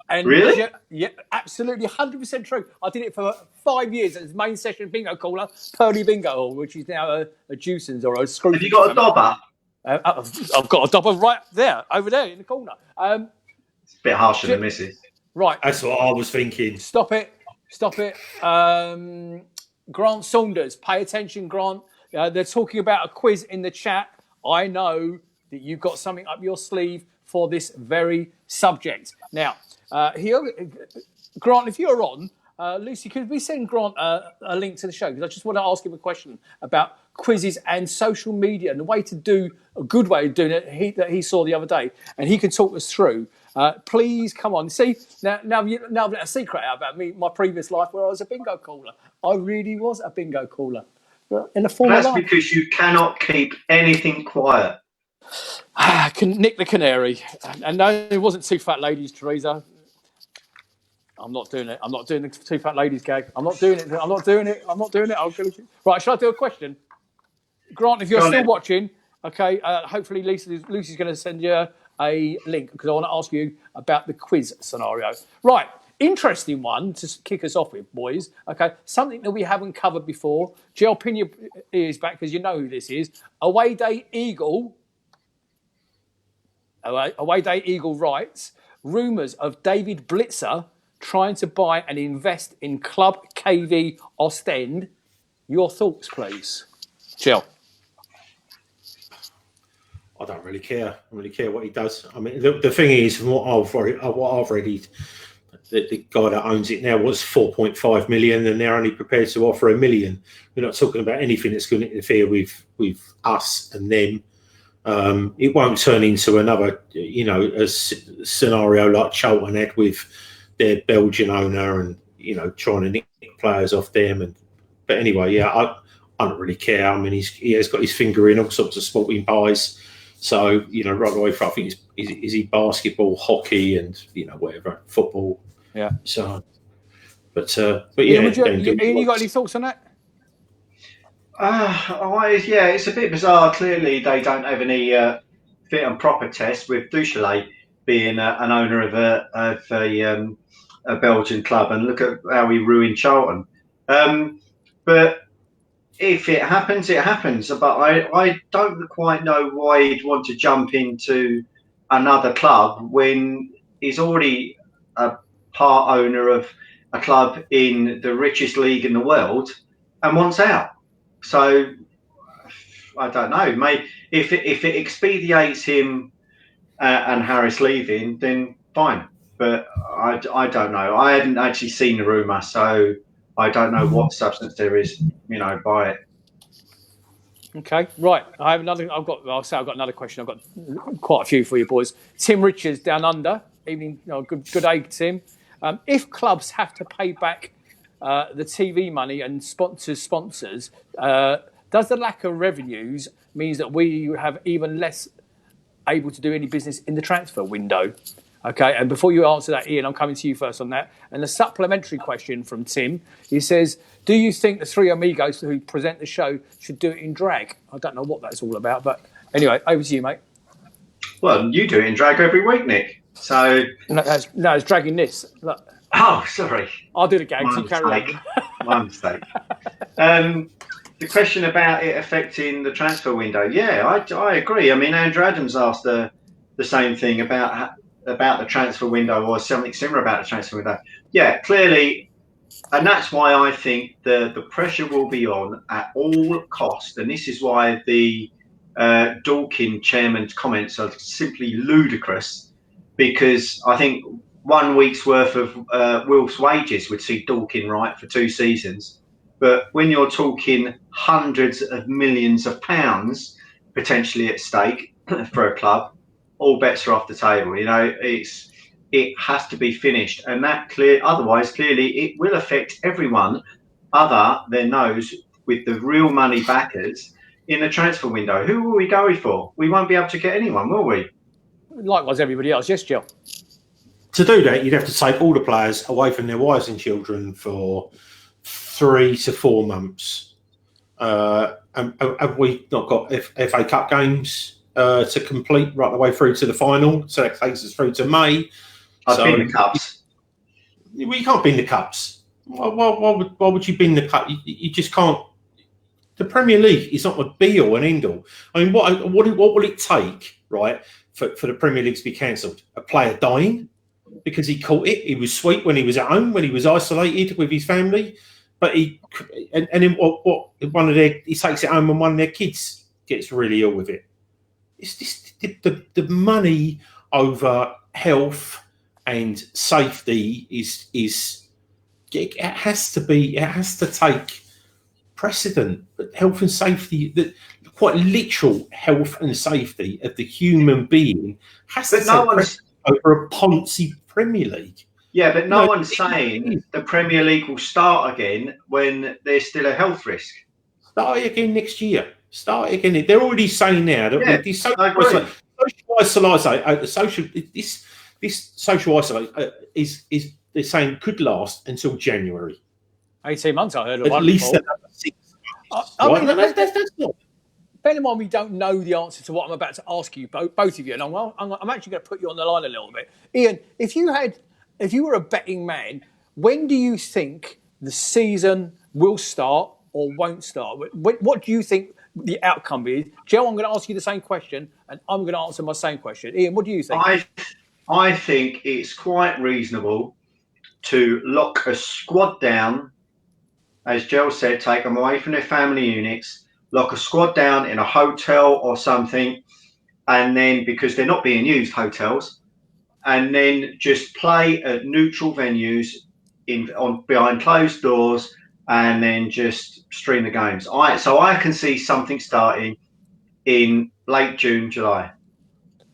[SPEAKER 1] And
[SPEAKER 2] really?
[SPEAKER 1] Yeah, absolutely, 100% true. I did it for 5 years as main session bingo caller, Pearly Bingo Hall, which is now a Juicens or a Screw.
[SPEAKER 2] Have you got a dobber?
[SPEAKER 1] I've got a dobber right there, over there in the corner.
[SPEAKER 2] It's a bit harsher than Mrs.
[SPEAKER 1] Right.
[SPEAKER 3] That's what I was thinking.
[SPEAKER 1] Stop it. Grant Saunders, pay attention, Grant. They're talking about a quiz in the chat. I know that you've got something up your sleeve for this very subject. Now, here, Grant, if you're on, Lucy, could we send Grant a link to the show? Because I just want to ask him a question about quizzes and social media and the way to do a good way of doing it that he saw the other day, and he can talk us through. Please come on. See, now I've let a secret out about me, my previous life where I was a bingo caller. I really was a bingo caller in the form of life.
[SPEAKER 2] That's because you cannot keep anything quiet.
[SPEAKER 1] Nick the Canary. And no, it wasn't Two Fat Ladies, Teresa. I'm not doing it. I'm not doing the Two Fat Ladies gag. I'm not doing it. Right, shall I do a question? Grant, if you're still watching, okay, hopefully Lucy's going to send you a link because I want to ask you about the quiz scenario. Right, interesting one to kick us off with, boys. Okay, something that we haven't covered before. Jel, pin your ears back because you know who this is. Away Day Eagle writes, rumours of David Blitzer trying to buy and invest in Club KV Ostend. Your thoughts, please. Jel.
[SPEAKER 3] I don't really care. I don't really care what he does. I mean, the thing is, from what I've read, the guy that owns it now was 4.5 million, and they're only prepared to offer $1 million. We're not talking about anything that's going to interfere with us and them. It won't turn into another, a scenario like Charlton had with their Belgian owner and, trying to nick players off them. But anyway, yeah, I don't really care. I mean, he has got his finger in all sorts of sporting pies. So, right away from, I think, is he basketball, hockey and, whatever, football.
[SPEAKER 1] Yeah.
[SPEAKER 3] So, but yeah.
[SPEAKER 1] You got any thoughts on that?
[SPEAKER 2] Yeah, it's a bit bizarre. Clearly, they don't have any fit and proper tests with Duchelet being an owner of a Belgian club, and look at how he ruined Charlton. But if it happens, it happens. But I don't quite know why he'd want to jump into another club when he's already a part owner of a club in the richest league in the world and wants out. So I don't know. Maybe if it expedites him and Harris leaving, then fine. But I don't know. I hadn't actually seen the rumour, so I don't know what substance there is, by it.
[SPEAKER 1] Okay, right. I've got another question. I've got quite a few for you boys. Tim Richards, Down Under. Evening. Good day, Tim. If clubs have to pay back the TV money and sponsors, does the lack of revenues means that we have even less able to do any business in the transfer window? Okay, and before you answer that, Ian, I'm coming to you first on that. And the supplementary question from Tim, he says, do you think the three amigos who present the show should do it in drag? I don't know what that's all about, but anyway, over to you, mate.
[SPEAKER 2] Well, you do it in drag every week, Nick. So
[SPEAKER 1] no, it's dragging this. Look.
[SPEAKER 2] Oh, sorry.
[SPEAKER 1] I'll do the gags. You carry on.
[SPEAKER 2] My mistake. The question about it affecting the transfer window. Yeah, I agree. I mean, Andrew Adams asked the same thing about the transfer window, or something similar about the transfer window. Yeah, clearly, and that's why I think the pressure will be on at all costs, and this is why the Dorking chairman's comments are simply ludicrous, because I think 1 week's worth of Wilf's wages would see Dorking right for 2 seasons. But when you're talking hundreds of millions of pounds potentially at stake for a club, all bets are off the table. It has to be finished, and otherwise, clearly, it will affect everyone other than those with the real money backers in the transfer window. Who will we go for? We won't be able to get anyone, will we?
[SPEAKER 1] Likewise, everybody else. Yes, Jel.
[SPEAKER 3] To do that, you'd have to take all the players away from their wives and children for 3 to 4 months. And have we not got FA Cup games to complete right the way through to the final? So that takes us through to May.
[SPEAKER 2] I've been the Cups.
[SPEAKER 3] Well, you can't bin the Cups. Why would you bin the Cup? You just can't. The Premier League is not a be-all and end-all. I mean, what will it take, right, for the Premier League to be cancelled? A player dying because he caught it? He was sweet when he was at home, when he was isolated with his family. But he takes it home and one of their kids gets really ill with it. It's just the money over health and safety it has to take precedent. But health and safety, the quite literal health and safety of the human being has to take precedent over a Ponzi Premier League.
[SPEAKER 2] Yeah, but no one's saying the Premier League will start again when there's still a health risk.
[SPEAKER 3] Start it again next year. Start it again. They're already saying now that this social isolation is they're saying could last until January.
[SPEAKER 1] 18 months, I heard of.
[SPEAKER 3] At least another 6 months. That's not.
[SPEAKER 1] Bear in mind, we don't know the answer to what I'm about to ask you, both of you, and I'm actually going to put you on the line a little bit. Ian, if you were a betting man, when do you think the season will start or won't start? What do you think the outcome is? Jel, I'm going to ask you the same question, and I'm going to answer my same question. Ian, what do you think?
[SPEAKER 2] I think it's quite reasonable to lock a squad down, as Jel said, take them away from their family units, lock a squad down in a hotel or something, and then, because they're not being used, hotels, and then just play at neutral venues behind closed doors, and then just stream the games. So I can see something starting in late June, July.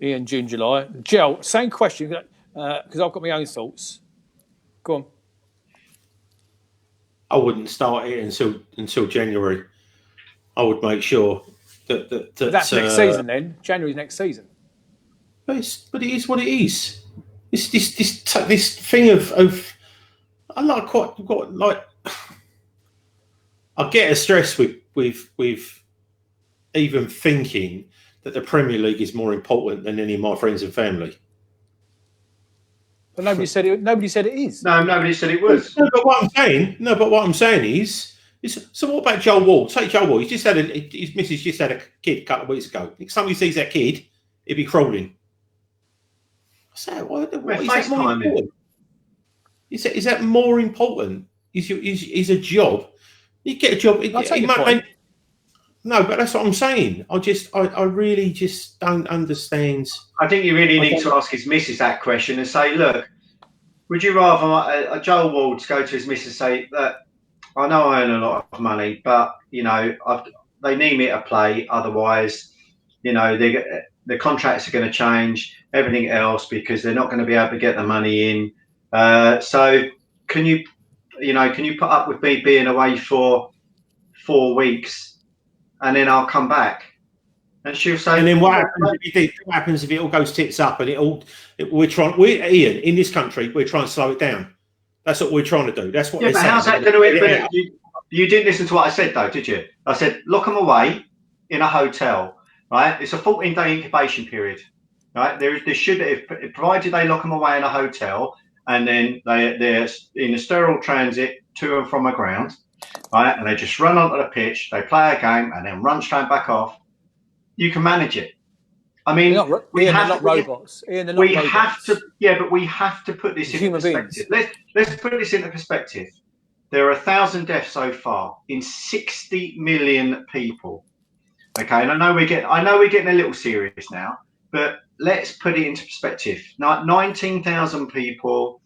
[SPEAKER 1] Ian, June, July. Jel, same question, because I've got my own thoughts. Go on.
[SPEAKER 3] I wouldn't start it until January. I would make sure
[SPEAKER 1] that's next season. Then January's next season.
[SPEAKER 3] But it is what it is. It's this thing of I get a stress with even thinking that the Premier League is more important than any of my friends and family.
[SPEAKER 1] But nobody said it is.
[SPEAKER 2] No, nobody said it was.
[SPEAKER 3] No, but what I'm saying is So what about Joel Ward? Take Joel Ward. His missus just had a kid a couple of weeks ago. If somebody sees that kid, he'd be crawling. I say, what is that more important? Is that more important? Is a job? You get a job. No, but that's what I'm saying. I really just don't understand.
[SPEAKER 2] I think you really need to ask his missus that question and say, look, would you rather Joel Ward go to his missus and say, look, I know I earn a lot of money, but, you know, they need me to play. Otherwise, you know, the contracts are going to change, everything else, because they're not going to be able to get the money in. So can you put up with me being away for 4 weeks and then I'll come back? And she'll say,
[SPEAKER 3] and then what happens if it all goes tits up and Ian, in this country, we're trying to slow it down. That's what we're trying to do. That's what they're saying.
[SPEAKER 2] How's that going to you didn't listen to what I said, though, did you? I said, lock them away in a hotel, right? It's a 14-day incubation period, right? There should, if provided they lock them away in a hotel and then they're in a sterile transit to and from a ground, right? And they just run onto the pitch, they play a game and then run straight back off. You can manage it. I mean,
[SPEAKER 1] they're not robots. Ian, they're not robots.
[SPEAKER 2] But we have to put this into perspective. Let's put this into perspective. There are 1,000 deaths so far in 60 million people. Okay, and I know we're getting a little serious now, but let's put it into perspective. 19,000 people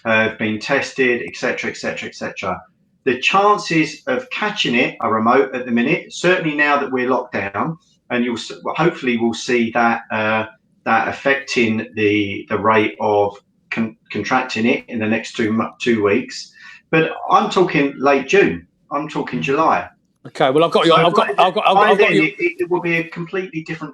[SPEAKER 2] have been tested, etc., etc., etc. The chances of catching it are remote at the minute. Certainly now that we're locked down. And hopefully we'll see that affecting the rate of contracting it in the next 2 weeks. But I'm talking late June. I'm talking July.
[SPEAKER 1] Okay. Well,
[SPEAKER 2] it will be a completely different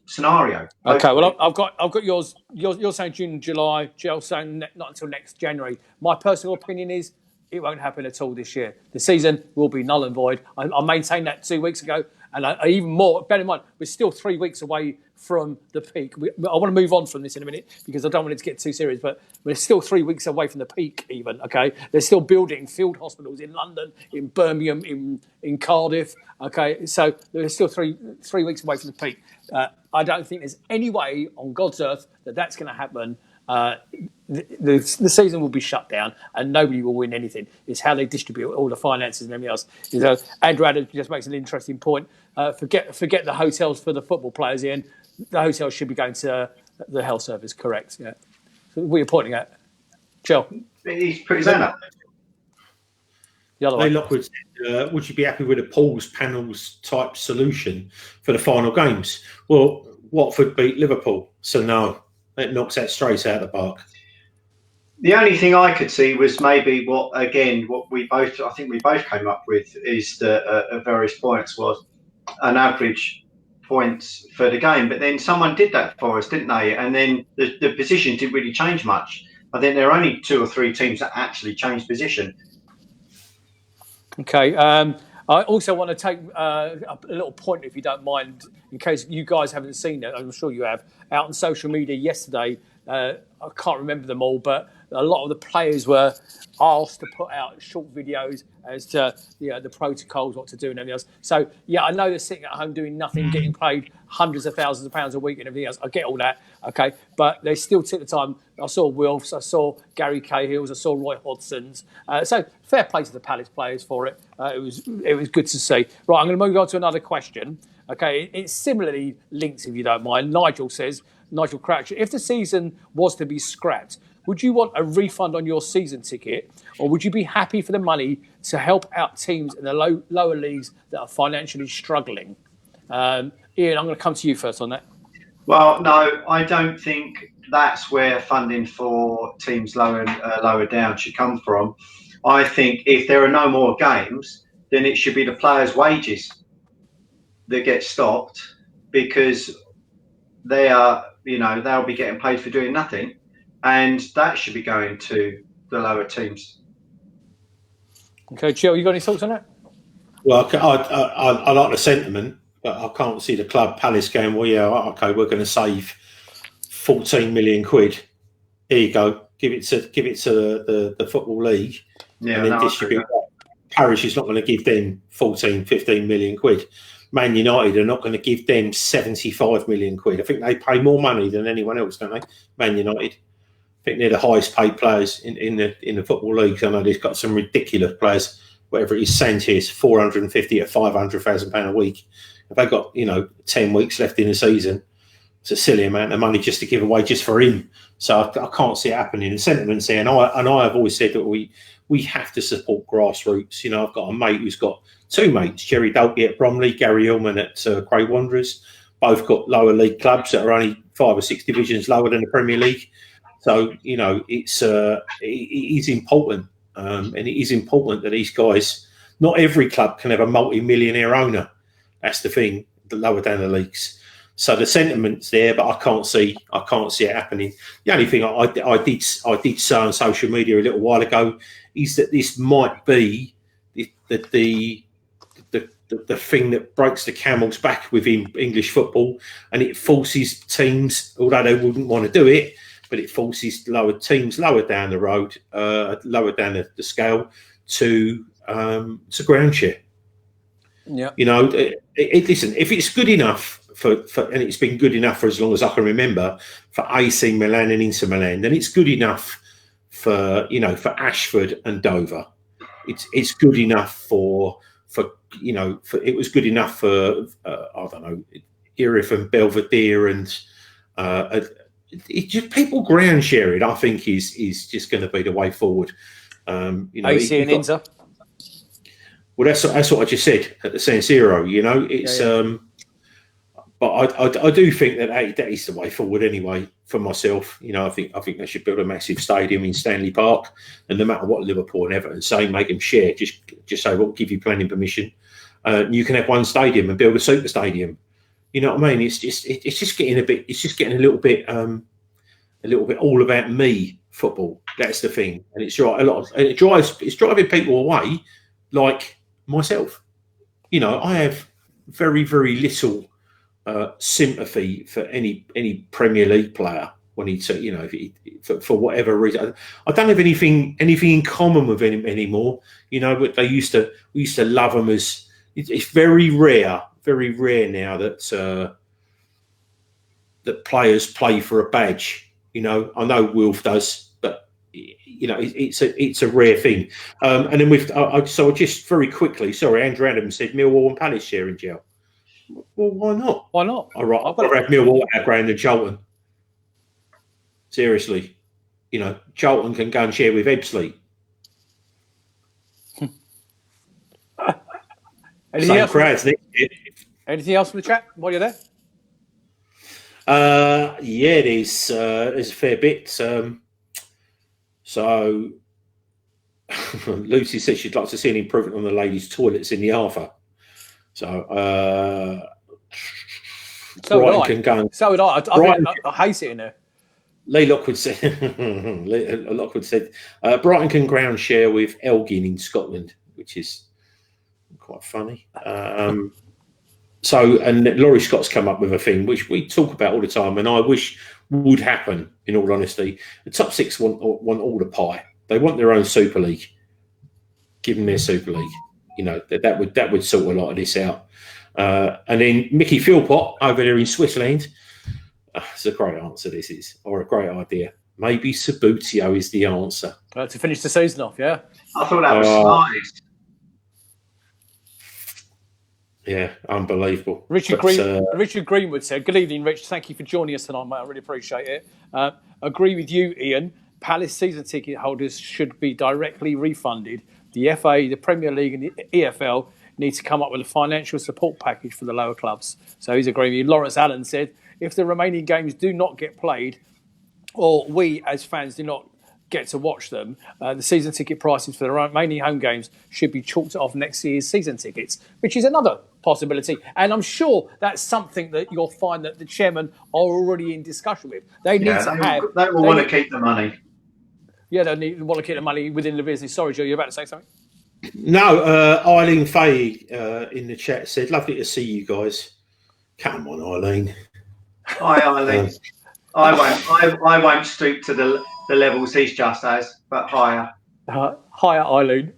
[SPEAKER 2] scenario.
[SPEAKER 1] Okay. Well, I've got yours. You're saying June and July. Jel saying not until next January. My personal opinion is it won't happen at all this year. The season will be null and void. I maintained that 2 weeks ago. And even more, bear in mind, we're still 3 weeks away from the peak. I want to move on from this in a minute because I don't want it to get too serious, but we're still 3 weeks away from the peak even, okay? They're still building field hospitals in London, in Birmingham, in Cardiff, okay? So they're still three weeks away from the peak. I don't think there's any way on God's earth that that's going to happen. The season will be shut down and nobody will win anything. It's how they distribute all the finances and everything else. You know, Andrew Adams just makes an interesting point. Forget the hotels for the football players, Ian. The hotels should be going to the health service, correct? Yeah. So what are you pointing at? Jel?
[SPEAKER 2] He's pretty zen.
[SPEAKER 3] The other way. Lockwood said, would you be happy with a pools, panels type solution for the final games? Well, Watford beat Liverpool, so no. It knocks that straight out of the park.
[SPEAKER 2] The only thing I could see was maybe what we both came up with is that at various points was an average points for the game. But then someone did that for us, didn't they? And then the position didn't really change much. I think there are only 2 or 3 teams that actually changed position.
[SPEAKER 1] Okay. I also want to take a little point, if you don't mind, in case you guys haven't seen it. I'm sure you have. Out on social media yesterday, I can't remember them all, but a lot of the players were asked to put out short videos as to the protocols, what to do and everything else. So, yeah, I know they're sitting at home doing nothing, getting paid hundreds of thousands of pounds a week and everything else. I get all that, okay? But they still took the time. I saw Wilfs, I saw Gary Cahill's, I saw Roy Hodgson's. So fair play to the Palace players for it. It was good to see. Right, I'm going to move on to another question. Okay, it's similarly linked, if you don't mind. Nigel Crouch, if the season was to be scrapped, would you want a refund on your season ticket, or would you be happy for the money to help out teams in the lower leagues that are financially struggling? Ian, I'm going to come to you first on that.
[SPEAKER 2] Well, no, I don't think that's where funding for teams lower down should come from. I think if there are no more games, then it should be the players' wages that get stopped, because they'll be getting paid for doing nothing, and that should be going to the lower teams.
[SPEAKER 1] Okay, Jel, you got any thoughts on that?
[SPEAKER 3] Well, I like the sentiment, but I can't see the club Palace going, well, yeah, okay, we're going to save 14 million quid. Here you go, give it to the Football League, and then distribute that. Parish is not going to give them 14, 15 million quid. Man United are not going to give them 75 million quid. I think they pay more money than anyone else, don't they? Man United. I think they're the highest paid players in the football leagues. I know they've got some ridiculous players, whatever it is, Sanchez, 450 at £500,000 a week. If they've got, 10 weeks left in the season, it's a silly amount of money just to give away just for him. So I can't see it happening. The sentiment's there, and I have always said that we have to support grassroots. I've got a mate who's got two mates, Jerry Dalkey at Bromley, Gary Hillman at Cray Wanderers. Both got lower league clubs that are only 5 or 6 divisions lower than the Premier League. So, it is important. And it is important that these guys, not every club can have a multi-millionaire owner. That's the thing, the lower down the leagues. So the sentiment's there, but I can't see it happening. The only thing I did say on social media a little while ago is that this might be the thing that breaks the camel's back within English football, and it forces teams, although they wouldn't want to do it, but it forces teams lower down the road, lower down the scale to ground share.
[SPEAKER 1] Yeah.
[SPEAKER 3] Listen, if it's good enough for and it's been good enough for as long as I can remember for AC Milan and Inter Milan, then it's good enough for Ashford and Dover. It's good enough for it was good enough for I don't know, Erith and Belvedere, and people ground share it. I think is just going to be the way forward.
[SPEAKER 1] AC and Inter.
[SPEAKER 3] Well, that's what I just said at the San Siro. It's but I do think that is the way forward anyway. For myself, I think they should build a massive stadium in Stanley Park, and no matter what Liverpool and Everton say, make them share. Just say, we'll give you planning permission. You can have one stadium and build a super stadium. You know what I mean? It's just getting a little bit all about me football. That's the thing, and it's right. It's driving people away, like myself. I have very, very little sympathy for any Premier League player when for whatever reason. I don't have anything in common with him anymore. But we used to love them as. It's very rare now that players play for a badge. I know Wilf does, but it's a rare thing. And then so just very quickly, sorry, Andrew Adams said Millwall and Palace sharing Jel. Well, why not?
[SPEAKER 1] Why not?
[SPEAKER 3] All right, I've got to have Millwall at our ground and Charlton. Seriously, Charlton can go and share with Ebbsfleet.
[SPEAKER 1] Anything else?
[SPEAKER 3] Crowds next year.
[SPEAKER 1] Anything else for the chat while you're there?
[SPEAKER 3] Yeah, there's a fair bit. So Lucy said she'd like to see an improvement on the ladies' toilets in the Arthur. So Brighton can go.
[SPEAKER 1] So would I. I hate it in there.
[SPEAKER 3] Lee Lockwood said Brighton can ground share with Elgin in Scotland, which is quite funny. And Laurie Scott's come up with a thing which we talk about all the time, and I wish would happen. In all honesty, the top 6 want all the pie. They want their own Super League. Give them their Super League. That would sort a lot of this out. And then Mickey Philpott over there in Switzerland. It's a great answer. This is, or a great idea. Maybe Sabutio is the answer
[SPEAKER 1] to finish the season off. Yeah,
[SPEAKER 2] I thought that was smartest.
[SPEAKER 3] Yeah, unbelievable.
[SPEAKER 1] Richard Greenwood said, "Good evening, Rich. Thank you for joining us tonight, mate. I really appreciate it. Agree with you, Ian. Palace season ticket holders should be directly refunded. The FA, the Premier League, and the EFL need to come up with a financial support package for the lower clubs." So he's agreeing with you. Lawrence Allen said, "If the remaining games do not get played, or we as fans do not get to watch them, the season ticket prices for the remaining home games should be chalked off next year's season tickets," which is another possibility. And I'm sure that's something that you'll find that the chairman are already in discussion with. They need to have...
[SPEAKER 2] They will want to keep the money.
[SPEAKER 1] Yeah, they want to keep the money within the business. Sorry, Joe, you're about to say something?
[SPEAKER 3] No, Eileen Fay in the chat said, "Lovely to see you guys." Come on, Eileen.
[SPEAKER 2] Hi, Eileen. I won't stoop to the levels he's just as, but higher.
[SPEAKER 1] Higher, Eileen.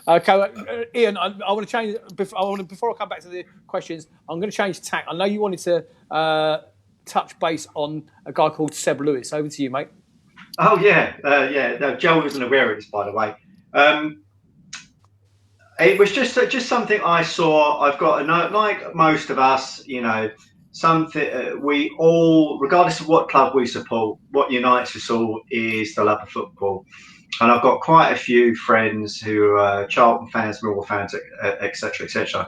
[SPEAKER 1] Okay, Ian, I want to change. Before I come back to the questions, I'm going to change tack. I know you wanted to touch base on a guy called Seb Lewis. Over to you, mate.
[SPEAKER 2] Oh yeah, yeah. No, Jel wasn't aware of this, by the way. It was just something I saw. I've got a note, like most of us, something we all, regardless of what club we support, what unites us all is the love of football. And I've got quite a few friends who are Charlton fans, Millwall fans, etc., etc.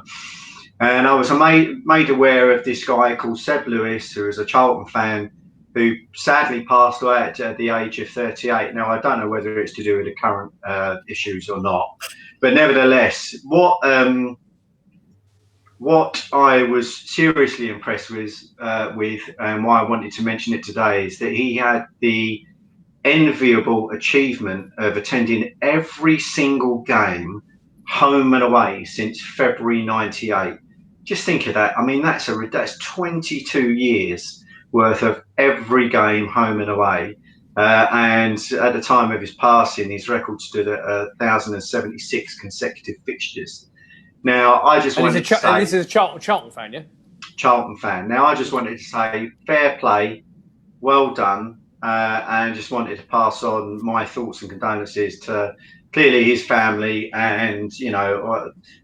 [SPEAKER 2] And I was made aware of this guy called Seb Lewis, who is a Charlton fan, who sadly passed away at the age of 38. Now, I don't know whether it's to do with the current issues or not, but nevertheless, what I was seriously impressed with, and why I wanted to mention it today, is that he had the enviable achievement of attending every single game, home and away, since February '98. Just think of that. I mean, that's 22 years worth of every game, home and away. And at the time of his passing, his record stood at 1,076 consecutive fixtures. Now, I just wanted to say...
[SPEAKER 1] And this is a Charlton fan, yeah?
[SPEAKER 2] Charlton fan. Now, I just wanted to say fair play, well done, and just wanted to pass on my thoughts and condolences to clearly his family and,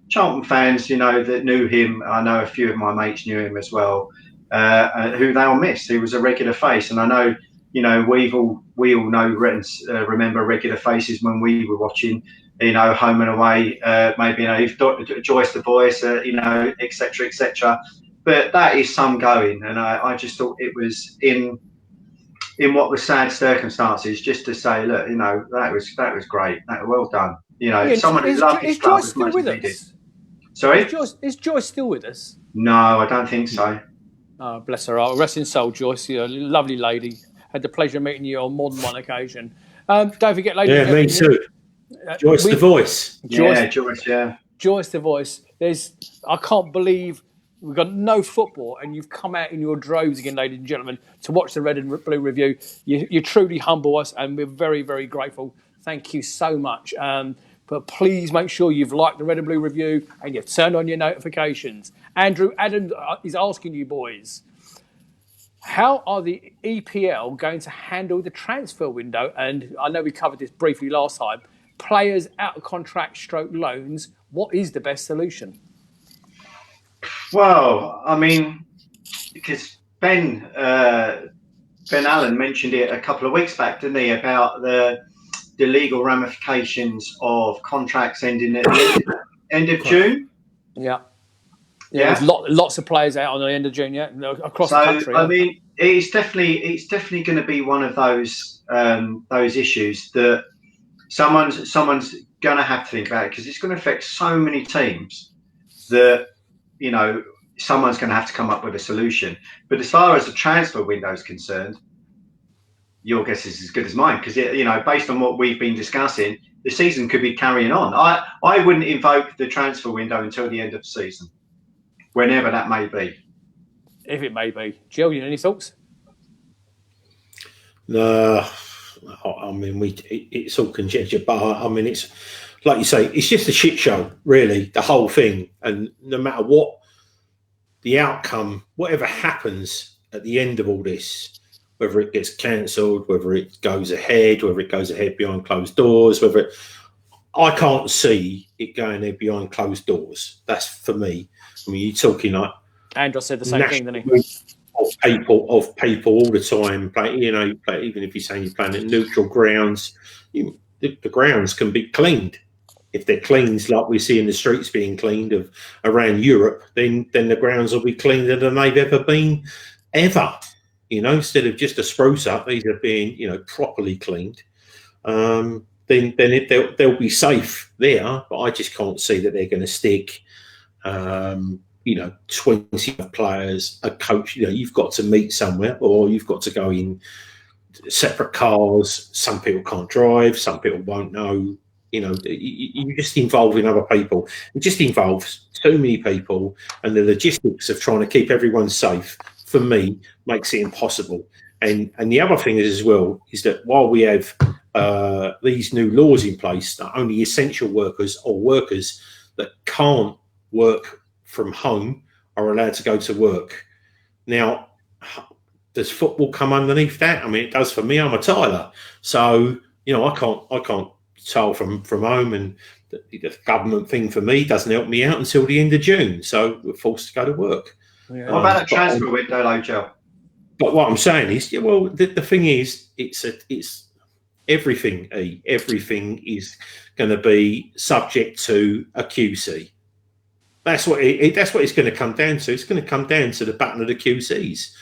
[SPEAKER 2] Charlton fans, that knew him. I know a few of my mates knew him as well, who they all missed. He was a regular face. And I know, we all know, remember regular faces when we were watching, home and away, maybe, Joyce the Voice, etc., etc. But that is some going. And I just thought it was in what were sad circumstances, just to say, look, that was great. Well done. Someone who loved his club as much as he did. Sorry?
[SPEAKER 1] Is Joyce still with us?
[SPEAKER 2] No, I don't think so.
[SPEAKER 1] Oh, bless her heart. Rest in soul, Joyce. You're a lovely lady. Had the pleasure of meeting you on more than one occasion. Don't forget, ladies.
[SPEAKER 3] Yeah, me too. Joyce the Voice.
[SPEAKER 2] Joyce, yeah.
[SPEAKER 1] Joyce the Voice. I can't believe we've got no football and you've come out in your droves again, ladies and gentlemen, to watch the Red and Blue review. You truly humble us and we're very, very grateful. Thank you so much. But please make sure you've liked the Red and Blue review and you've turned on your notifications. Adam is asking you boys, how are the EPL going to handle the transfer window? And I know we covered this briefly last time. Players out of contract / loans, what is the best solution?
[SPEAKER 2] Well, I mean, because Ben Allen mentioned it a couple of weeks back, didn't he, about the legal ramifications of contracts ending at the end of June?
[SPEAKER 1] Yeah. There's lots of players out on the end of June, across the country.
[SPEAKER 2] I mean, it's definitely going to be one of those issues that someone's going to have to think about, because it's going to affect so many teams that someone's going to have to come up with a solution. But as far as the transfer window is concerned, your guess is as good as mine, because based on what we've been discussing, the season could be carrying on. I wouldn't invoke the transfer window until the end of the season, whenever that may be.
[SPEAKER 1] If it may be. Jel, any thoughts?
[SPEAKER 3] No, I mean, it's all conjecture, but I mean, it's like you say, it's just a shit show, really, the whole thing. And no matter what the outcome, whatever happens at the end of all this, whether it gets cancelled, whether it goes ahead behind closed doors, I can't see it going there behind closed doors. That's for me. I mean, you're talking like
[SPEAKER 1] Andrew said the same thing, didn't he?
[SPEAKER 3] Of people all the time. Even if you're saying you're playing at neutral grounds, the grounds can be cleaned. If they're cleaned like we see in the streets being cleaned around Europe, then the grounds will be cleaner than they've ever been, ever. Instead of just a spruce up, these are being properly cleaned. Then they'll be safe there. But I just can't see that they're going to stick 20 players, a coach. You've got to meet somewhere, or you've got to go in separate cars. Some people can't drive, some people won't know. You're just involving other people. It just involves too many people, and the logistics of trying to keep everyone safe, for me, makes it impossible. And the other thing is as well is that while we have these new laws in place that only essential workers or workers that can't work from home are allowed to go to work. Now, does football come underneath that? I mean, it does for me. I'm a tiler, so I can't tile from home, and the government thing for me doesn't help me out until the end of June. So we're forced to go to work.
[SPEAKER 2] Yeah. What about that transfer window, though, Jel?
[SPEAKER 3] But what I'm saying is, the thing is, it's everything. Everything is going to be subject to a QC. That's what it's going to come down to. It's going to come down to the button of the QCs.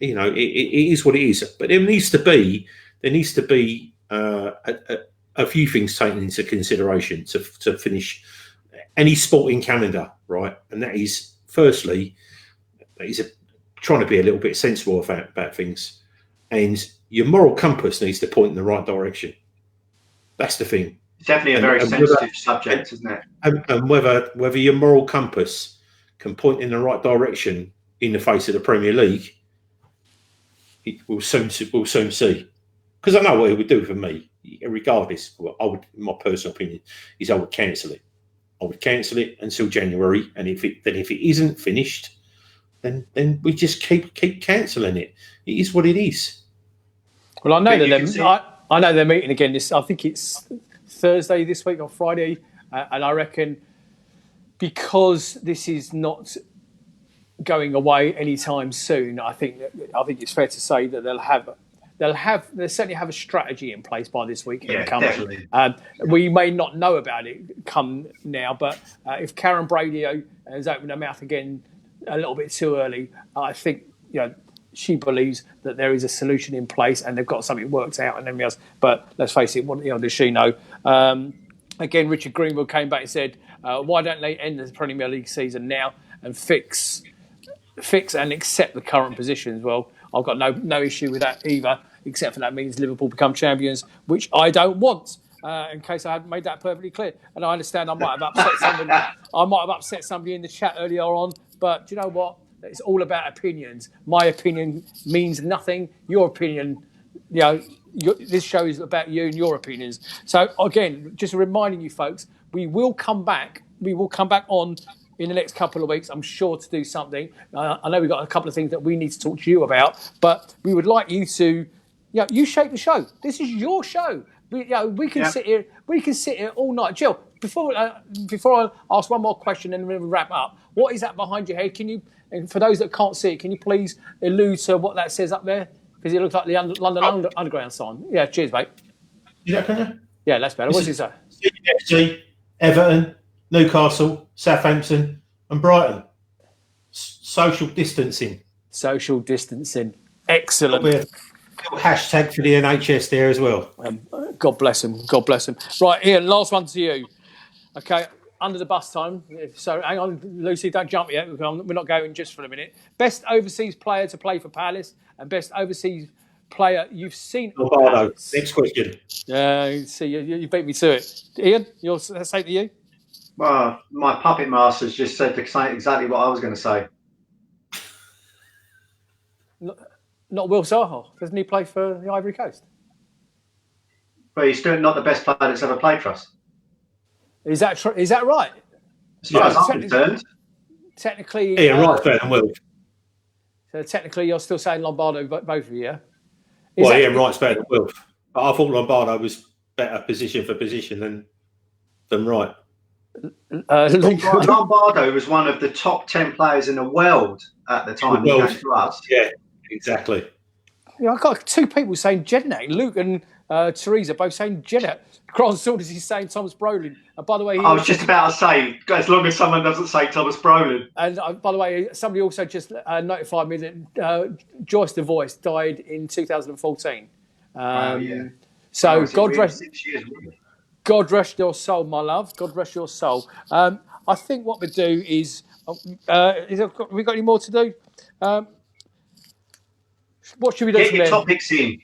[SPEAKER 3] It is what it is. But there needs to be a few things taken into consideration to finish any sporting calendar, right? And that is, firstly, trying to be a little bit sensible about things, and your moral compass needs to point in the right direction. That's the thing.
[SPEAKER 2] It's definitely a very sensitive subject, isn't it?
[SPEAKER 3] And whether your moral compass can point in the right direction in the face of the Premier League, we'll soon see. Because I know what it would do for me, regardless. My personal opinion is I would cancel it. I would cancel it until January, and if it isn't finished, then we just keep cancelling it. It is what it is.
[SPEAKER 1] Well, I know I know they're meeting again. I think it's Thursday this week or Friday, and I reckon because this is not going away anytime soon, I think it's fair to say that they'll certainly have a strategy in place by this week.
[SPEAKER 2] Yeah, definitely.
[SPEAKER 1] We may not know about it come now, but if Karen Brady has opened her mouth again a little bit too early, I think she believes that there is a solution in place and they've got something worked out and everything else. But let's face it, what does she know? Again, Richard Greenwood came back and said, why don't they end the Premier League season now and fix and accept the current positions? Well, I've got no issue with that either, except for that means Liverpool become champions, which I don't want. In case I hadn't made that perfectly clear, and I understand I might have upset somebody in the chat earlier on, but do you know what? It's all about opinions. My opinion means nothing. Your opinion, this show is about you and your opinions. So again, just reminding you folks, we will come back. We will come back on in the next couple of weeks, I'm sure, to do something. I know we've got a couple of things that we need to talk to you about, but we would like you to, you shape the show. This is your show. We can sit here. We can sit here all night. Jill, before I ask one more question and then we'll wrap up, what is that behind your head? Can you, and for those that can't see it, can you please allude to what that says up there? Because it looks like the London Underground sign. Yeah, cheers, mate.
[SPEAKER 3] Can you?
[SPEAKER 1] Yeah, that's better. What's it say?
[SPEAKER 3] FC, Everton, Newcastle, Southampton, and Brighton. Social distancing.
[SPEAKER 1] Social distancing. Excellent.
[SPEAKER 3] Hashtag for the NHS there as well.
[SPEAKER 1] God bless him. God bless him. Right, Ian, last one to you. Okay, under the bus time. So hang on, Lucy, don't jump yet. We're not going just for a minute. Best overseas player to play for Palace and best overseas player you've seen.
[SPEAKER 3] Lombardo. Next question.
[SPEAKER 1] See, you beat me to it. Ian, you'll say to you?
[SPEAKER 2] Well, my puppet master's just said exactly what I was going to say.
[SPEAKER 1] Not Will Zaha. Doesn't he play for the Ivory Coast?
[SPEAKER 2] But he's still not the best player that's ever played for us.
[SPEAKER 1] Is that right?
[SPEAKER 2] As far as I'm concerned.
[SPEAKER 1] Technically,
[SPEAKER 3] yeah, right, fair and Will.
[SPEAKER 1] So technically, you're still saying Lombardo, both of you, yeah?
[SPEAKER 3] Ian Wright's better than Will. But I thought Lombardo was better position for position than Wright.
[SPEAKER 2] Lombardo was one of the top 10 players in the world at the time. He came to us.
[SPEAKER 3] Yeah, exactly.
[SPEAKER 1] Yeah, I've got two people saying Jednak. Luke and Teresa both saying Jednak. Grant Saunders is saying Thomas Brolin. And by the way,
[SPEAKER 2] I was just about to say, as long as someone doesn't say Thomas Brolin.
[SPEAKER 1] And by the way, somebody also just notified me that Joyce the Voice died in 2014.
[SPEAKER 2] Yeah.
[SPEAKER 1] So God
[SPEAKER 2] really
[SPEAKER 1] rest.
[SPEAKER 2] 6 years, wasn't it?
[SPEAKER 1] God rest your soul, my love. God rest your soul. I think what we do is, have we got any more to do? What should we do?
[SPEAKER 2] Get your topics in.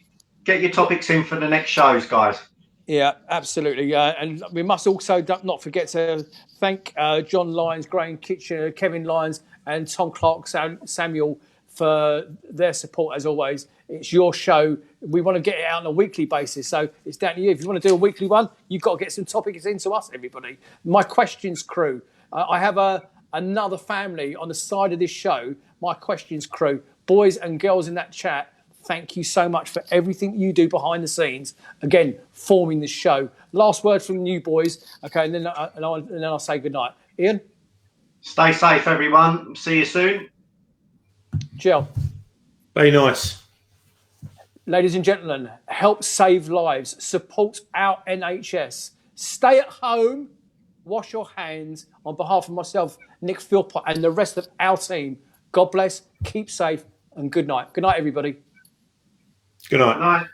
[SPEAKER 2] Get your topics in for the next shows, guys.
[SPEAKER 1] Yeah, absolutely. And we must also not forget to thank John Lyons, Graham Kitchener, Kevin Lyons, and Tom Clark Samuel for their support as always. It's your show. We want to get it out on a weekly basis, so it's down to you. If you want to do a weekly one, you've got to get some topics into us, everybody. My questions crew. I have another family on the side of this show. My questions crew, boys and girls in that chat. Thank you so much for everything you do behind the scenes. Again, forming the show. Last word from you boys. Okay, and then I'll say goodnight. Ian?
[SPEAKER 2] Stay safe, everyone. See you soon.
[SPEAKER 1] Jel?
[SPEAKER 3] Very nice.
[SPEAKER 1] Ladies and gentlemen, help save lives. Support our NHS. Stay at home. Wash your hands. On behalf of myself, Nick Philpott, and the rest of our team, God bless, keep safe, and good night. Good night, everybody.
[SPEAKER 3] Good night.
[SPEAKER 2] Good night.